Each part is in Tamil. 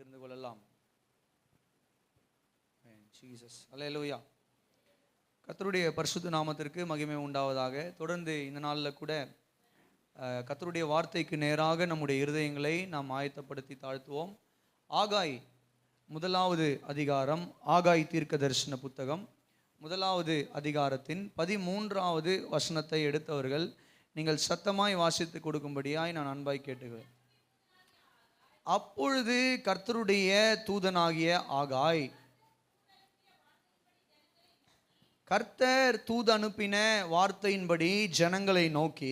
பகிர்ந்து கொள்ளலாம். ஜீசஸ் அல்லேலூயா. கர்த்தருடைய பரிசுத்த நாமத்திற்கு மகிமை உண்டாவதாக. தொடர்ந்து இந்த நாளில் கூட கர்த்தருடைய வார்த்தைக்கு நேராக நம்முடைய இருதயங்களை நாம் ஆயத்தப்படுத்தி தாழ்த்துவோம். ஆகாய் முதலாவது அதிகாரம், ஆகாய் தீர்க்க தரிசன புத்தகம் முதலாவது அதிகாரத்தின் 13வது வசனத்தை எடுத்தவர்கள் நீங்கள் சத்தமாய் வாசித்து கொடுக்கும்படியாய் நான் அன்பாய் கேட்டுகிறேன். அப்பொழுது கர்த்தருடைய தூதனாகிய ஆகாய், கர்த்தர் தூது அனுப்பின வார்த்தையின்படி ஜனங்களை நோக்கி,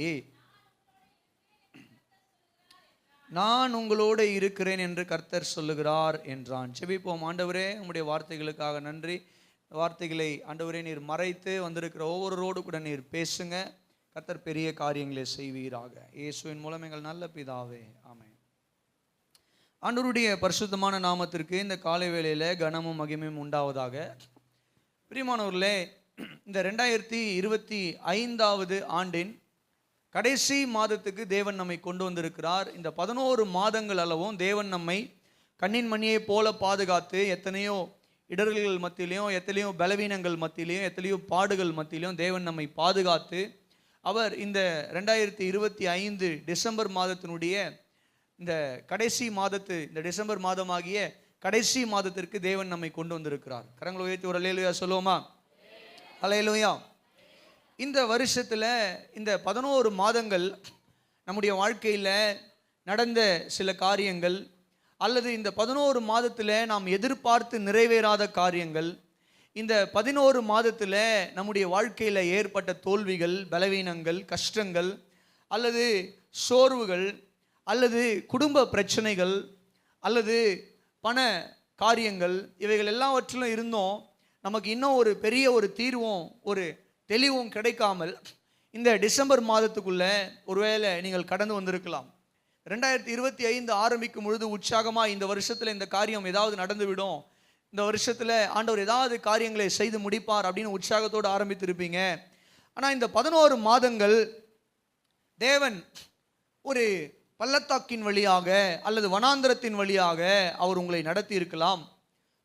நான் உங்களோடு இருக்கிறேன் என்று கர்த்தர் சொல்லுகிறார் என்றான். செபிப்போம். ஆண்டவரே, உம்முடைய வார்த்தைகளுக்காக நன்றி. வார்த்தைகளை ஆண்டவரே நீர் மறைத்து வந்திருக்கிற ஒவ்வொருவரோடு கூட நீர் பேசுங்க. கர்த்தர் பெரிய காரியங்களை செய்வீராக. இயேசுவின் மூலம் எங்கள் நல்ல பிதாவே, ஆமென். ஆண்டவருடைய பரிசுத்தமான நாமத்திற்கு இந்த காலை வேளையில கனமும் மகிமையும் உண்டாவதாக. பிரியமானவர்களே, இந்த 2025வது ஆண்டின் கடைசி மாதத்துக்கு தேவன் நம்மை கொண்டு வந்திருக்கிறார். இந்த 11 மாதங்கள் அளவும் தேவன் நம்மை கண்ணின் மணியை போல பாதுகாத்து, எத்தனையோ இடர்கள் மத்தியிலையும், எத்தனையோ பலவீனங்கள் மத்தியிலையும், எத்தனையோ பாடுகள் மத்தியிலையும் தேவன் நம்மை பாதுகாத்து, அவர் இந்த 2025 டிசம்பர் மாதத்தினுடைய இந்த கடைசி மாதத்து, இந்த டிசம்பர் மாதமாகிய கடைசி மாதத்திற்கு தேவன் நம்மை கொண்டு வந்திருக்கிறார். கரங்களை உயர்த்தி ஒரு அல்லேலூயா சொல்லுவோமா? அல்லேலூயா. இந்த வருஷத்தில் இந்த 11 மாதங்கள் நம்முடைய வாழ்க்கையில் நடந்த சில காரியங்கள், அல்லது இந்த 11 மாதத்தில் நாம் எதிர்பார்த்து நிறைவேறாத காரியங்கள், இந்த 11 மாதத்தில் நம்முடைய வாழ்க்கையில் ஏற்பட்ட தோல்விகள், பலவீனங்கள், கஷ்டங்கள், அல்லது சோர்வுகள், அல்லது குடும்ப பிரச்சனைகள், அல்லது பண காரியங்கள், இவைகள் எல்லாவற்றிலும் இருந்தும் நமக்கு இன்னும் ஒரு பெரிய ஒரு தீர்வும் ஒரு தெளிவும் கிடைக்காமல் இந்த டிசம்பர் மாதத்துக்குள்ள ஒருவேளை நீங்கள் கடந்து வந்திருக்கலாம். 2025 ஆரம்பிக்கும் பொழுது உற்சாகமாக இந்த வருஷத்தில் இந்த காரியம் ஏதாவது நடந்துவிடும், இந்த வருஷத்தில் ஆண்டவர் ஏதாவது காரியங்களை செய்து முடிப்பார் அப்படின்னு உற்சாகத்தோடு ஆரம்பித்திருப்பீங்க. ஆனால் இந்த 11 மாதங்கள் தேவன் ஒரு பள்ளத்தாக்கின் வழியாக அல்லது வனாந்திரத்தின் வழியாக அவர் உங்களை நடத்தி இருக்கலாம்.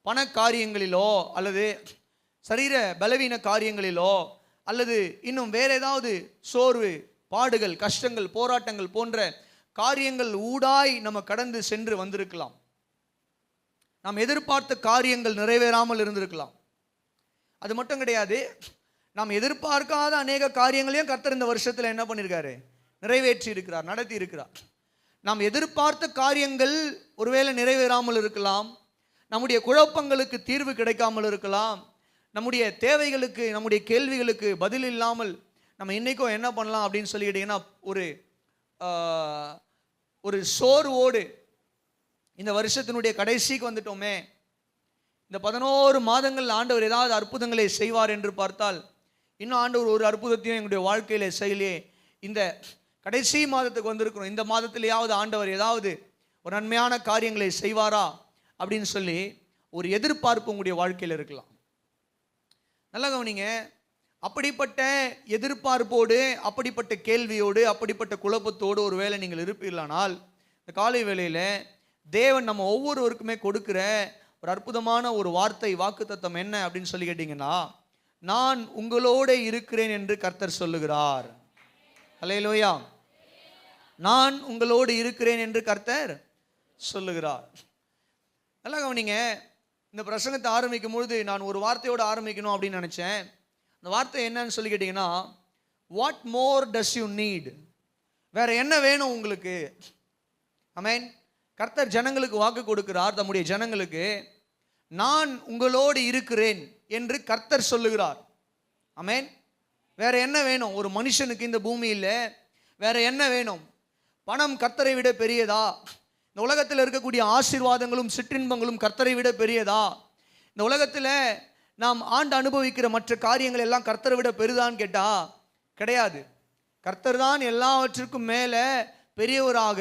பண காரியங்களிலோ, அல்லது சரீர பலவீன காரியங்களிலோ, அல்லது இன்னும் வேற ஏதாவது சோர்வு, பாடுகள், கஷ்டங்கள், போராட்டங்கள் போன்ற காரியங்கள் ஊடாய் நம்ம கடந்து சென்று வந்திருக்கலாம். நாம் எதிர்பார்த்த காரியங்கள் நிறைவேறாமல் இருந்திருக்கலாம். அது மட்டும் கிடையாது, நாம் எதிர்பார்க்காத அநேக காரியங்களையும் கர்த்தர் இந்த வருஷத்தில் என்ன பண்ணியிருக்காரு? நிறைவேற்றி இருக்கிறார், நடத்தி இருக்கிறார். நாம் எதிர்பார்த்த காரியங்கள் ஒருவேளை நிறைவேறாமல் இருக்கலாம், நம்முடைய குழப்பங்களுக்கு தீர்வு கிடைக்காமல் இருக்கலாம், நம்முடைய தேவைகளுக்கு, நம்முடைய கேள்விகளுக்கு பதில் இல்லாமல் நம்ம இன்றைக்கும் என்ன பண்ணலாம் அப்படின்னு சொல்லிக்கிட்டிங்கன்னா ஒரு சோர்வோடு இந்த வருஷத்தினுடைய கடைசிக்கு வந்துட்டோமே, இந்த 11 மாதங்கள் ஆண்டவர் ஏதாவது அற்புதங்களை செய்வார் என்று பார்த்தால், இன்னும் ஆண்டவர் ஒரு அற்புதத்தையும் எங்களுடைய வாழ்க்கையில் செய்யலையே, இந்த கடைசி மாதத்துக்கு வந்திருக்கிறோம், இந்த மாதத்திலேயாவது ஆண்டவர் ஏதாவது ஒரு நன்மையான காரியங்களை செய்வாரா அப்படின்னு சொல்லி ஒரு எதிர்பார்ப்பு உங்களுடைய வாழ்க்கையில் இருக்கலாம். நல்லா கவனிங்க. அப்படிப்பட்ட எதிர்பார்ப்போடு, அப்படிப்பட்ட கேள்வியோடு, அப்படிப்பட்ட குழப்பத்தோடு ஒரு வேளை நீங்கள் இருப்பீர்களானால், இந்த காலை வேளையில் தேவன் நம்ம ஒவ்வொருவருக்குமே கொடுக்கிற ஒரு அற்புதமான ஒரு வார்த்தை, வாக்குத்தத்தம் என்ன அப்படின்னு சொல்லி கேட்டிங்கன்னா, நான் உங்களோட இருக்கிறேன் என்று கர்த்தர் சொல்லுகிறார். அல்லேலூயா. நான் உங்களோடு இருக்கிறேன் என்று கர்த்தர் சொல்லுகிறார். நல்லா கவனிங்க. இந்த பிரசங்கத்தை ஆரம்பிக்கும் பொழுது நான் ஒரு வார்த்தையோடு ஆரம்பிக்கணும் அப்படின்னு நினச்சேன். அந்த வார்த்தை என்னன்னு சொல்லி கேட்டிங்கன்னா, what more does you need? வேற என்ன வேணும் உங்களுக்கு? ஆமென். கர்த்தர் ஜனங்களுக்கு வாக்கு கொடுக்கிறார், தம்முடைய ஜனங்களுக்கு நான் உங்களோடு இருக்கிறேன் என்று கர்த்தர் சொல்லுகிறார். ஆமென். வேற என்ன வேணும் ஒரு மனுஷனுக்கு இந்த பூமியில்? வேற என்ன வேணும்? பணம் கர்த்தரை விட பெரியதா? இந்த உலகத்தில் இருக்கக்கூடிய ஆசீர்வாதங்களும் சிற்றின்பங்களும் கர்த்தரை விட பெரியதா? இந்த உலகத்தில் நாம் ஆண்டு அனுபவிக்கிற மற்ற காரியங்கள் எல்லாம் கர்த்தரை விட பெரிதான்னு கேட்டால் கிடையாது. கர்த்தர் தான் எல்லாவற்றிற்கும் மேலே பெரியவராக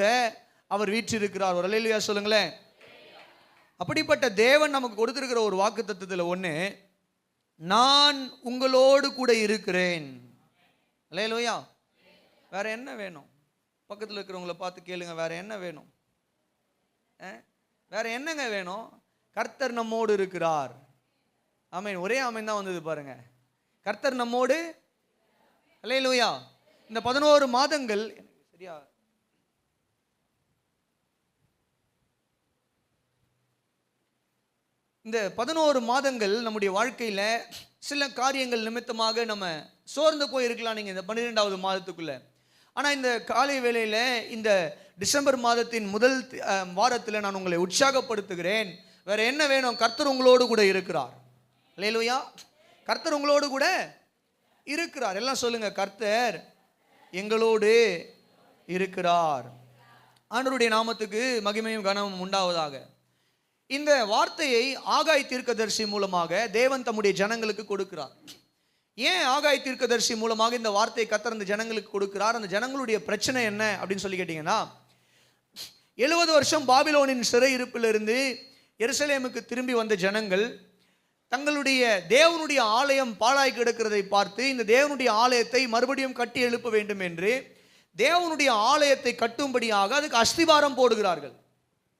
அவர் வீற்றிருக்கிறார். ஒரு அல்லேலூயா சொல்லுங்களேன். அப்படிப்பட்ட தேவன் நமக்கு கொடுத்திருக்கிற ஒரு வாக்குத்தத்தத்தில் ஒன்று, நான் உங்களோடு கூட இருக்கிறேன். அல்லேலூயா. வேற என்ன வேணும்? பக்கத்தில் இருக்கிறவங்களை பார்த்து கேளுங்க, வேற என்ன வேணும்? வேற என்னங்க வேணும்? கர்த்தர் நம்மோடு இருக்கிறார். ஆமென். ஒரே ஆமென் தான் வந்தது பாருங்க. கர்த்தர் நம்மோடு. அல்லேலூயா. இந்த 11 மாதங்கள் சரியா இந்த 11 மாதங்கள் நம்முடைய வாழ்க்கையில சில காரியங்கள் நிமித்தமாக நம்ம சோர்ந்து போய் இருக்கலாம் நீங்க இந்த 12வது மாதத்துக்குள்ள. ஆனா இந்த காலை வேளையில இந்த டிசம்பர் மாதத்தின் முதல் வாரத்தில் நான் உங்களை உற்சாகப்படுத்துகிறேன். வேற என்ன வேணும்? கர்த்தர் உங்களோடு கூட இருக்கிறார். அல்லேலூயா. கர்த்தர் உங்களோடு கூட இருக்கிறார். எல்லாம் சொல்லுங்க, கர்த்தர் எங்களோடு இருக்கிறார். ஆண்டவருடைய நாமத்துக்கு மகிமையும் கனமும் உண்டாவதாக. இந்த வார்த்தையை ஆகாய் தீர்க்கதரிசி மூலமாக தேவன் தம்முடைய ஜனங்களுக்கு கொடுக்கிறார். ஏன் ஆகாய் தீர்க்கதரிசி மூலமாக இந்த வார்த்தையை கர்த்தர் அந்த ஜனங்களுக்கு கொடுக்கிறார்? அந்த ஜனங்களுடைய பிரச்சனை என்ன அப்படின்னு சொல்லி கேட்டீங்கன்னா, 70 வருஷம் பாபிலோனின் சிறை இருப்பிலிருந்து எருசலேமுக்கு திரும்பி வந்த ஜனங்கள் தங்களுடைய தேவனுடைய ஆலயம் பாழாய் கிடக்கிறதை பார்த்து இந்த தேவனுடைய ஆலயத்தை மறுபடியும் கட்டி எழுப்ப வேண்டும் என்று தேவனுடைய ஆலயத்தை கட்டும்படியாக அதுக்கு அஸ்திவாரம் போடுகிறார்கள்.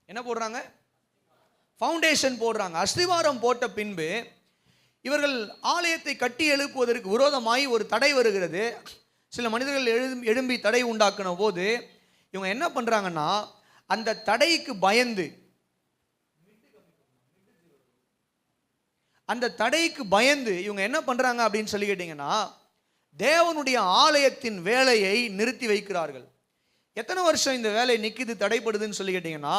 என்ன போடுறாங்க? ஃபவுண்டேஷன் போடுறாங்க. அஸ்திவாரம் போட்ட பின்பு இவர்கள் ஆலயத்தை கட்டி எழுப்புவதற்கு விரோதமாய் ஒரு தடை வருகிறது. சில மனிதர்கள் எழும்பி தடை உண்டாக்குன போது இவங்க என்ன பண்றாங்கன்னா, அந்த தடைக்கு பயந்து இவங்க என்ன பண்றாங்க அப்படின்னு சொல்லி கேட்டீங்கன்னா, தேவனுடைய ஆலயத்தின் வேலையை நிறுத்தி வைக்கிறார்கள். எத்தனை வருஷம் இந்த வேலை நிக்குது, தடைப்படுதுன்னு சொல்லி கேட்டீங்கன்னா,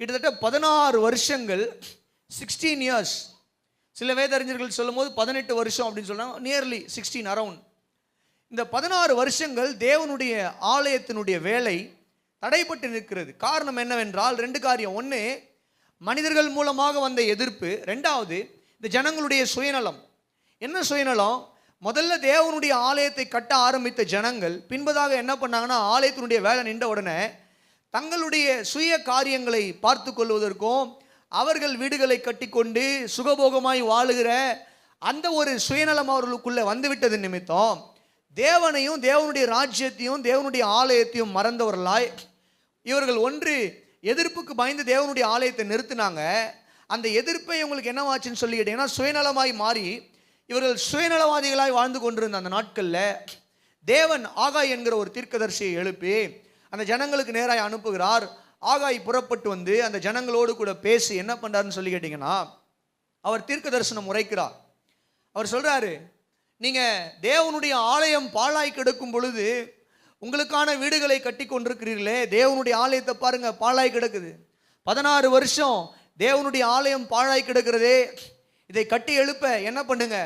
கிட்டத்தட்ட 16 வருஷங்கள், 16 இயர்ஸ். சில வேதறிஞர்கள் சொல்லும் போது 18 வருஷம் அப்படின்னு சொல்றாங்க. Nearly 16 around. இந்த 16 வருஷங்கள் தேவனுடைய ஆலயத்தினுடைய வேலை தடைப்பட்டு நிற்கிறது. காரணம் என்னவென்றால் 2 காரியம். ஒன்று, மனிதர்கள் மூலமாக வந்த எதிர்ப்பு. 2வது, இந்த ஜனங்களுடைய சுயநலம். என்ன சுயநலம்? முதல்ல தேவனுடைய ஆலயத்தை கட்ட ஆரம்பித்த ஜனங்கள் பின்பதாக என்ன பண்ணாங்கன்னா, ஆலயத்தினுடைய வேலை நின்ற உடனே தங்களுடைய சுய காரியங்களை பார்த்து கொள்வதற்கும் அவர்கள் வீடுகளை கட்டிக்கொண்டு சுகபோகமாய் வாழுகிற அந்த ஒரு சுயநலம் அவர்களுக்குள்ள வந்துவிட்டது நிமித்தம் தேவனையும் தேவனுடைய ராஜ்யத்தையும் தேவனுடைய ஆலயத்தையும் மறந்தவர்களாய் இவர்கள் ஒன்று எதிர்ப்புக்கு பயந்து தேவனுடைய ஆலயத்தை நிறுத்தினாங்க. அந்த எதிர்ப்பை இவங்களுக்கு என்னவாச்சுன்னு சொல்லி கேட்டீங்கன்னா, சுயநலமாய் மாறி இவர்கள் சுயநலவாதிகளாய் வாழ்ந்து கொண்டிருந்த அந்த நாட்களில் தேவன் ஆகாய் என்கிற ஒரு தீர்க்கதரிசியை எழுப்பி அந்த ஜனங்களுக்கு நேராக அனுப்புகிறார். ஆகாய் புறப்பட்டு வந்து அந்த ஜனங்களோடு கூட பேசி என்ன பண்றாருன்னு சொல்லி கேட்டீங்கன்னா, அவர் தீர்க்க தரிசனம் உரைக்கிறார். அவர் சொல்றாரு, நீங்க தேவனுடைய ஆலயம் பாழாய் கிடக்கும் பொழுது உங்களுக்கான வீடுகளை கட்டி கொண்டிருக்கிறீர்களே, தேவனுடைய ஆலயத்தை பாருங்க பாழாய் கிடக்குது. 16 வருஷம் தேவனுடைய ஆலயம் பாழாய் கிடக்கிறதே, இதை கட்டி எழுப்ப என்ன பண்ணுங்க,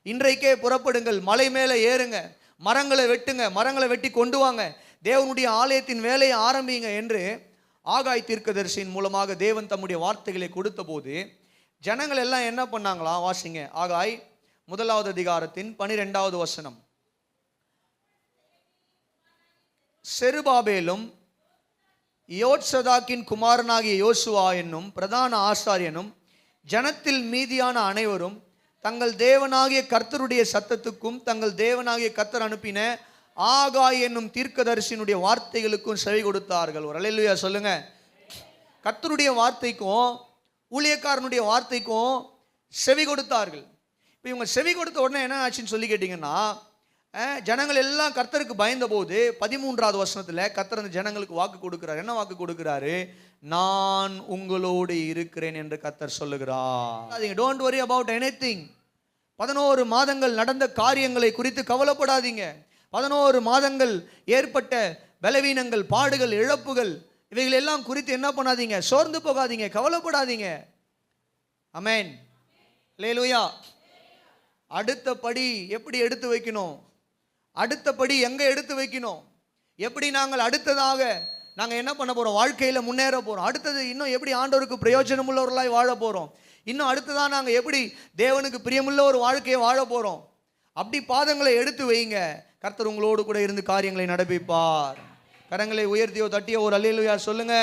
இன்றைக்கே புறப்படுங்கள், மலை மேலே ஏறுங்க, மரங்களை வெட்டுங்க, மரங்களை வெட்டி கொண்டு வாங்க, தேவனுடைய ஆலயத்தின் வேலையை ஆரம்பிங்க என்று ஆகாய் தீர்க்கதரிசியின் மூலமாக தேவன் தம்முடைய வார்த்தைகளை கொடுத்த போது ஜனங்கள் எல்லாம் என்ன பண்ணாங்களா? வாசிங்க, ஆகாய் 1வது அதிகாரத்தின் 12வது வசனம். செருபாபேலும் யோத்சதாக்கின் குமாரனாகிய யோசுவா என்னும் பிரதான ஆசாரியனும் ஜனத்தில் மீதியான அனைவரும் தங்கள் தேவனாகிய கர்த்தருடைய சத்தத்துக்கும் தங்கள் தேவனாகிய கர்த்தர் அனுப்பின ஆகாய் என்னும் தீர்க்கதரிசியினுடைய வார்த்தைகளுக்கும் செவி கொடுத்தார்கள். ஒரு அல்லேலூயா சொல்லுங்க. கர்த்தருடைய வார்த்தைக்கும் ஊழியக்காரனுடைய வார்த்தைக்கும் செவி கொடுத்தார்கள். இப்போ இவங்க செவி கொடுத்த உடனே என்ன ஆச்சுன்னு சொல்லி கேட்டிங்கன்னா, ஜனங்கள் எல்லாம் கர்த்தருக்கு பயந்த போது 13வது வசனத்தில் கர்த்தர் அந்த ஜனங்களுக்கு வாக்கு கொடுக்கிறார். என்ன வாக்கு கொடுக்கிறாரு? நான் உங்களோடு இருக்கிறேன் என்று கர்த்தர் சொல்லுகிறார். Don't worry about anything. 11 மாதங்கள் நடந்த காரியங்களை குறித்து கவலைப்படாதீங்க. 11 மாதங்கள் ஏற்பட்ட பலவீனங்கள், பாடுகள், இழப்புகள், இவைகள் எல்லாம் குறித்து என்ன பண்ணாதீங்க, சோர்ந்து போகாதீங்க, கவலைப்படாதீங்க. ஆமென். அல்லேலூயா. அடுத்த படி எப்படி எடுத்து வைக்கணும், அடுத்த படி எங்க எடுத்து வைக்கணும், எப்படி நாங்கள் அடுத்ததாக நாங்கள் என்ன பண்ண போறோம், வாழ்க்கையில் முன்னேற போறோம், அடுத்தது இன்னும் எப்படி ஆண்டவருக்கு பிரயோஜனம் உள்ளவர்களாய் வாழ போறோம், இன்னும் அடுத்ததான் நாங்கள் எப்படி தேவனுக்கு பிரியமுள்ள ஒரு வாழ்க்கையை வாழ போறோம், அப்படி பாதங்களை எடுத்து வைங்க. கர்த்தர் உங்களோடு கூட இருந்து காரியங்களை நடப்பிப்பார். கரங்களை உயர்த்தியோ தட்டியோ ஒரு அல்லேலூயா சொல்லுங்க.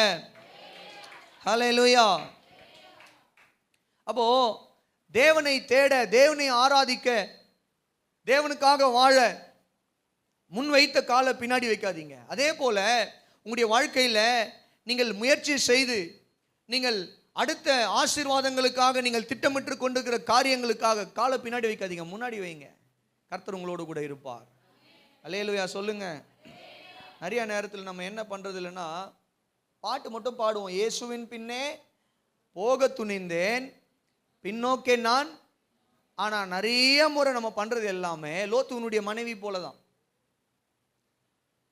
அல்லேலூயா. அப்போ தேவனை தேட, தேவனை ஆராதிக்க, தேவனுக்காக வாழ முன் வைத்த கால பின்னாடி வைக்காதீங்க. அதே போல உங்களுடைய வாழ்க்கையில் நீங்கள் முயற்சி செய்து நீங்கள் அடுத்த ஆசீர்வாதங்களுக்காக நீங்கள் திட்டமிட்டு கொண்டிருக்கிற காரியங்களுக்காக காலை பின்னாடி வைக்காதீங்க, முன்னாடி வைங்க. கர்த்தர் உங்களோடு கூட இருப்பார். அல்லேலூயா சொல்லுங்க. நிறைய நேரத்தில் நம்ம என்ன பண்றது இல்லைன்னா, பாட்டு மட்டும் பாடுவோம். இயேசுவின் பின்னே போக துணிந்தேன், பின்னோக்கே நான். ஆனா நிறைய முறை நம்ம பண்றது எல்லாமே லோத்துவனுடைய மனைவி போலதான்.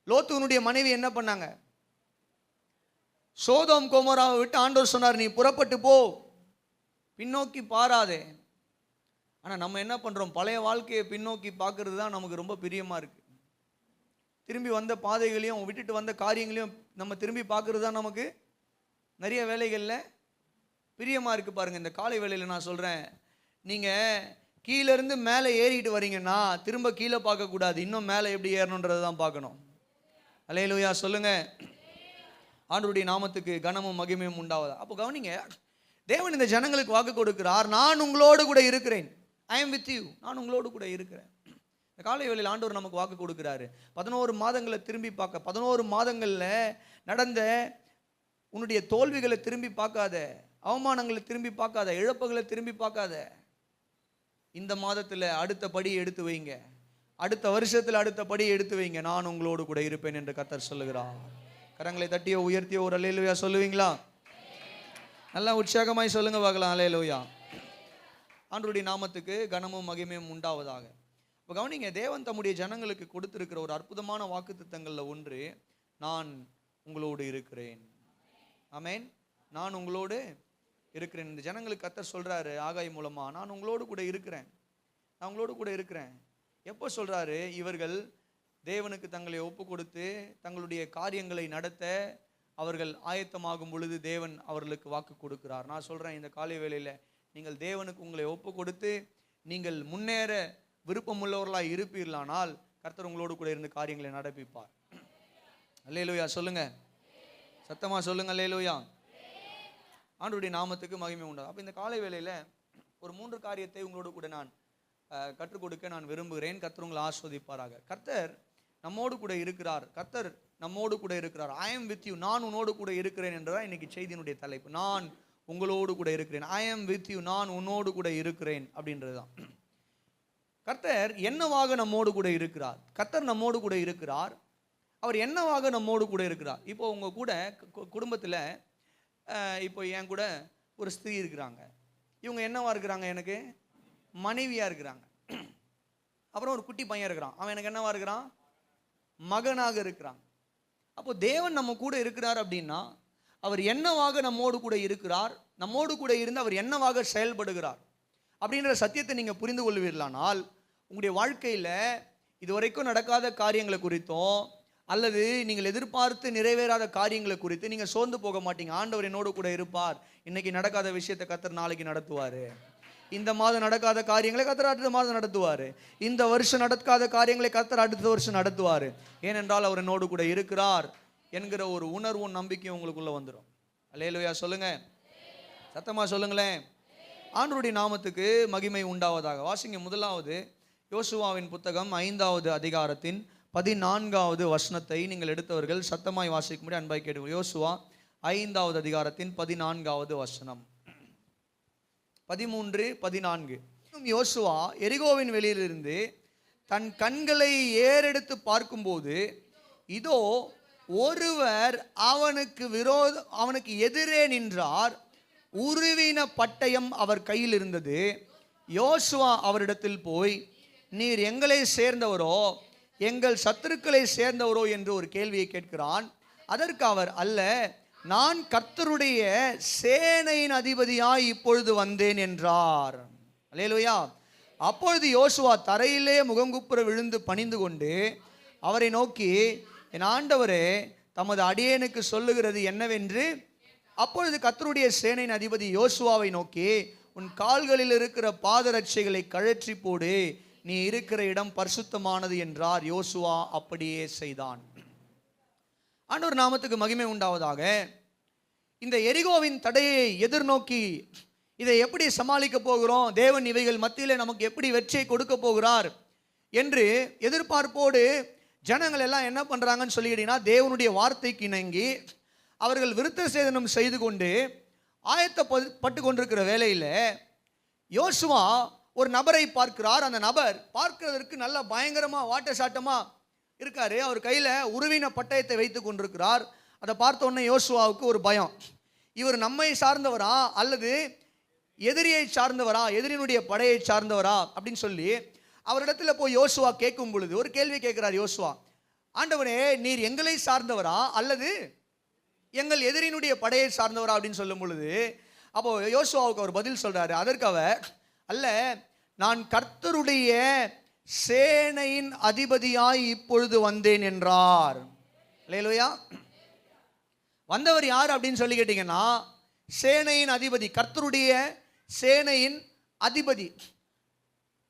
லோத்துவனுடைய மனைவி என்ன பண்ணாங்க? சோதோம் கோமோராவை விட்டு ஆண்டவர் சொன்னார், நீ புறப்பட்டு போ, பின்னோக்கி பாராதே. ஆனா நம்ம என்ன பண்றோம்? பழைய வாழ்க்கையை பின்னோக்கி பார்க்கறது தான் நமக்கு ரொம்ப பிரியமா இருக்கு. திரும்பி வந்த பாதைகளையும் விட்டுட்டு வந்த காரியங்களையும் நம்ம திரும்பி பார்க்கறது தான் நமக்கு நிறைய வேலைகள்ல பிரியமா இருக்கு. பாருங்க, இந்த காலை வேளையில நான் சொல்றேன், நீங்க கீழே இருந்து மேலே ஏறிட்டு வரீங்கன்னா திரும்ப கீழே பார்க்க கூடாது, இன்னும் மேலே எப்படி ஏறணுன்றதை தான் பார்க்கணும். அல்லேலூயா சொல்லுங்க. ஆண்டவருடைய நாமத்துக்கு கனமும் மகிமையும் உண்டாவதா. அப்போ கவனிங்க, தேவன் இந்த ஜனங்களுக்கு வாக்கு கொடுக்கிறார், நான் உங்களோடு கூட இருக்கிறேன். ஐ எம் வித் யூ, நான் உங்களோடு கூட இருக்கிறேன். இந்த காலை வேளையில் ஆண்டவர் நமக்கு வாக்கு கொடுக்கிறாரு. 11 மாதங்களை திரும்பி பார்க்க, 11 மாதங்களில் நடந்த உன்னுடைய தோல்விகளை திரும்பி பார்க்காத, அவமானங்களை திரும்பி பார்க்காத, இழப்புகளை திரும்பி பார்க்காத. இந்த மாதத்தில் அடுத்த படியை எடுத்து வைங்க, அடுத்த வருஷத்தில் அடுத்த படியை எடுத்து வைங்க. நான் உங்களோடு கூட இருப்பேன் என்று கர்த்தர் சொல்லுகிறார். கரங்களை தட்டியோ உயர்த்தியோ ஒரு அல்லேலூயா சொல்லுவீங்களா? நல்லா உற்சாகமாய் சொல்லுங்க பார்க்கலாம். அல்லேலூயா. ஆண்டவருடைய நாமத்துக்கு கனமும் மகிமையும் உண்டாவதாக. இப்போ கவனிங்க, தேவன் தம்முடைய ஜனங்களுக்கு கொடுத்திருக்கிற ஒரு அற்புதமான வாக்குத்தத்தங்கள்ல ஒன்று, நான் உங்களோடு இருக்கிறேன். ஆமென். நான் உங்களோடு இருக்கிறேன். இந்த ஜனங்களுக்கு கர்த்தர் சொல்றாரு ஆகாய் மூலமா, நான் உங்களோடு கூட இருக்கிறேன், நான் உங்களோடு கூட இருக்கிறேன். எப்போ சொல்றாரு? இவர்கள் தேவனுக்கு தங்களை ஒப்பு கொடுத்து தங்களுடைய காரியங்களை நடத்த அவர்கள் ஆயத்தமாகும் பொழுது தேவன் அவர்களுக்கு வாக்கு கொடுக்கிறார். நான் சொல்றேன், இந்த காலை வேளையில நீங்கள் தேவனுக்கு உங்களை ஒப்பு கொடுத்து நீங்கள் முன்னேற விருப்பமுள்ளவர்களாய் இருப்பீர்களானால் கர்த்தர் உங்களோடு கூட இருந்து காரியங்களை நடப்பிப்பார். அல்லேலூயா சொல்லுங்க, சத்தமா சொல்லுங்க. அல்லேலூயா. ஆண்டவருடைய நாமத்துக்கு மகிமை உண்டாகும். அப்போ இந்த காலை வேளையில ஒரு 3 காரியத்தை உங்களோடு கூட நான் கற்றுக் கொடுக்க நான் விரும்புகிறேன். கர்த்தர் உங்களை ஆஸ்வதிப்பாராக. கர்த்தர் நம்மோடு கூட இருக்கிறார். கர்த்தர் நம்மோடு கூட இருக்கிறார். ஐ எம் வித் யூ, நான் உன்னோடு கூட இருக்கிறேன் என்றதான் இன்னைக்கு செய்தியினுடைய தலைப்பு. நான் உங்களோடு கூட இருக்கிறேன். ஐ எம் வித் யூ, நான் உன்னோடு கூட இருக்கிறேன் அப்படின்றதுதான். கர்த்தர் என்னவாக நம்மோடு கூட இருக்கிறார்? கர்த்தர் நம்மோடு கூட இருக்கிறார். அவர் என்னவாக நம்மோடு கூட இருக்கிறார்? இப்போ உங்க கூட குடும்பத்தில் இப்போ என் கூட ஒரு ஸ்திரீ இருக்கிறாங்க. இவங்க என்னவா இருக்கிறாங்க? எனக்கு மனைவியா இருக்கிறாங்க. அப்புறம் ஒரு குட்டி பையன் இருக்கிறான், அவன் எனக்கு என்னவா இருக்கிறான்? மகனாக இருக்கிறான். அப்போ தேவன் நம்ம கூட இருக்கிறார் அப்படின்னா அவர் என்னவாக நம்மோடு கூட இருக்கிறார், நம்மோடு கூட இருந்து அவர் என்னவாக செயல்படுகிறார் அப்படின்ற சத்தியத்தை நீங்க புரிந்து கொள்வீர்களானால் உங்களுடைய வாழ்க்கையில இதுவரைக்கும் நடக்காத காரியங்களை குறித்தும் அல்லது நீங்கள் எதிர்பார்த்து நிறைவேறாத காரியங்களை குறித்து நீங்க சோர்ந்து போக மாட்டீங்க. ஆண்டவர் என்னோடு கூட இருப்பார். இன்னைக்கு நடக்காத விஷயத்தை கர்த்தர் நாளைக்கு நடத்துவாரு. இந்த மாதம் நடக்காத காரியங்களை கர்த்தர் அடுத்த மாதம் நடத்துவார். இந்த வருஷம் நடக்காத காரியங்களை கர்த்தர் அடுத்த வருஷம் நடத்துவார். ஏனென்றால் அவர் என்னோடு கூட இருக்கிறார் என்கிற ஒரு உணர்வும் நம்பிக்கையும் உங்களுக்குள்ள வந்துடும். அல்லேலூயா சொல்லுங்க, சத்தமா சொல்லுங்களேன். ஆண்டவருடைய நாமத்துக்கு மகிமை உண்டாவதாக. வாசிங்க முதலாவது யோசுவாவின் புத்தகம் 5வது அதிகாரத்தின் 14வது வசனத்தை நீங்கள் எடுத்தவர்கள் சத்தமாய் வாசிக்கும்படி அன்பாய் கேட்டு. யோசுவா 5வது அதிகாரத்தின் 14வது வசனம், 13, 14. யோசுவா எரிகோவின் வெளியிலிருந்து தன் கண்களை ஏறெடுத்து பார்க்கும்போது இதோ ஒருவர் அவனுக்கு எதிரே நின்றார். உருவின பட்டயம் அவர் கையில் இருந்தது. யோசுவா அவரிடத்தில் போய், நீர் எங்களை சேர்ந்தவரோ எங்கள் சத்துருக்களை சேர்ந்தவரோ என்று ஒரு கேள்வியை கேட்கிறான். அதற்கு அவர், அல்ல, நான் கர்த்தருடைய சேனையின் அதிபதியாய் இப்பொழுது வந்தேன் என்றார். அல்லேலூயா. அப்பொழுது யோசுவா தரையிலே முகங்குப்புற விழுந்து பணிந்து கொண்டு அவரை நோக்கி, என் ஆண்டவரே, தமது அடியேனுக்கு சொல்லுகிறது என்னவென்று. அப்பொழுது கர்த்தருடைய சேனையின் அதிபதி யோசுவாவை நோக்கி, உன் கால்களில் இருக்கிற பாதரட்சைகளை கழற்றி போடு, நீ இருக்கிற இடம் பரிசுத்தமானது என்றார். யோசுவா அப்படியே செய்தான். ஆண்டவர் நாமத்துக்கு மகிமை உண்டாவதாக. இந்த எரிகோவின் தடையை எதிர்நோக்கி இதை எப்படி சமாளிக்க போகிறோம், தேவன் இவைகள் மத்தியிலே நமக்கு எப்படி வெற்றியை கொடுக்க போகிறார் என்று எதிர்பார்ப்போடு ஜனங்கள் எல்லாம் என்ன பண்றாங்கன்னு சொல்லிக்கிட்டீங்கன்னா, தேவனுடைய வார்த்தைக்கு இணங்கி அவர்கள் விருத்த சேதனம் செய்து கொண்டு ஆயத்தப்பட்டு கொண்டிருக்கிற வேளையில் யோசுவா ஒரு நபரை பார்க்கிறார். அந்த நபர் பார்க்கிறதற்கு நல்ல பயங்கரமாக வாட்ட சாட்டமாக இருக்காரு. அவர் கையில் உருவின பட்டயத்தை வைத்து கொண்டிருக்கிறார். அதை பார்த்த உடனே யோசுவாவுக்கு ஒரு பயம். இவர் நம்மை சார்ந்தவரா அல்லது எதிரியை சார்ந்தவரா, எதிரினுடைய படையை சார்ந்தவரா அப்படின்னு சொல்லி அவரிடத்துல போய் யோசுவா கேட்கும் பொழுது ஒரு கேள்வி கேட்கிறார் யோசுவா. ஆண்டவனே, நீர் எங்களை சார்ந்தவரா அல்லது எங்கள் எதிரினுடைய படையை சார்ந்தவரா அப்படின்னு சொல்லும் பொழுது அப்போ யோசுவாவுக்கு அவர் பதில் சொல்றாரு. அதற்கு அவர், அல்ல, நான் கர்த்தருடைய சேனையின் அதிபதியாய் இப்பொழுது வந்தேன் என்றார். அல்லேலூயா. வந்தவர் யார் அப்படின்னு சொல்லி கேட்டீங்கன்னா, சேனையின் அதிபதி, கர்த்தருடைய சேனையின் அதிபதி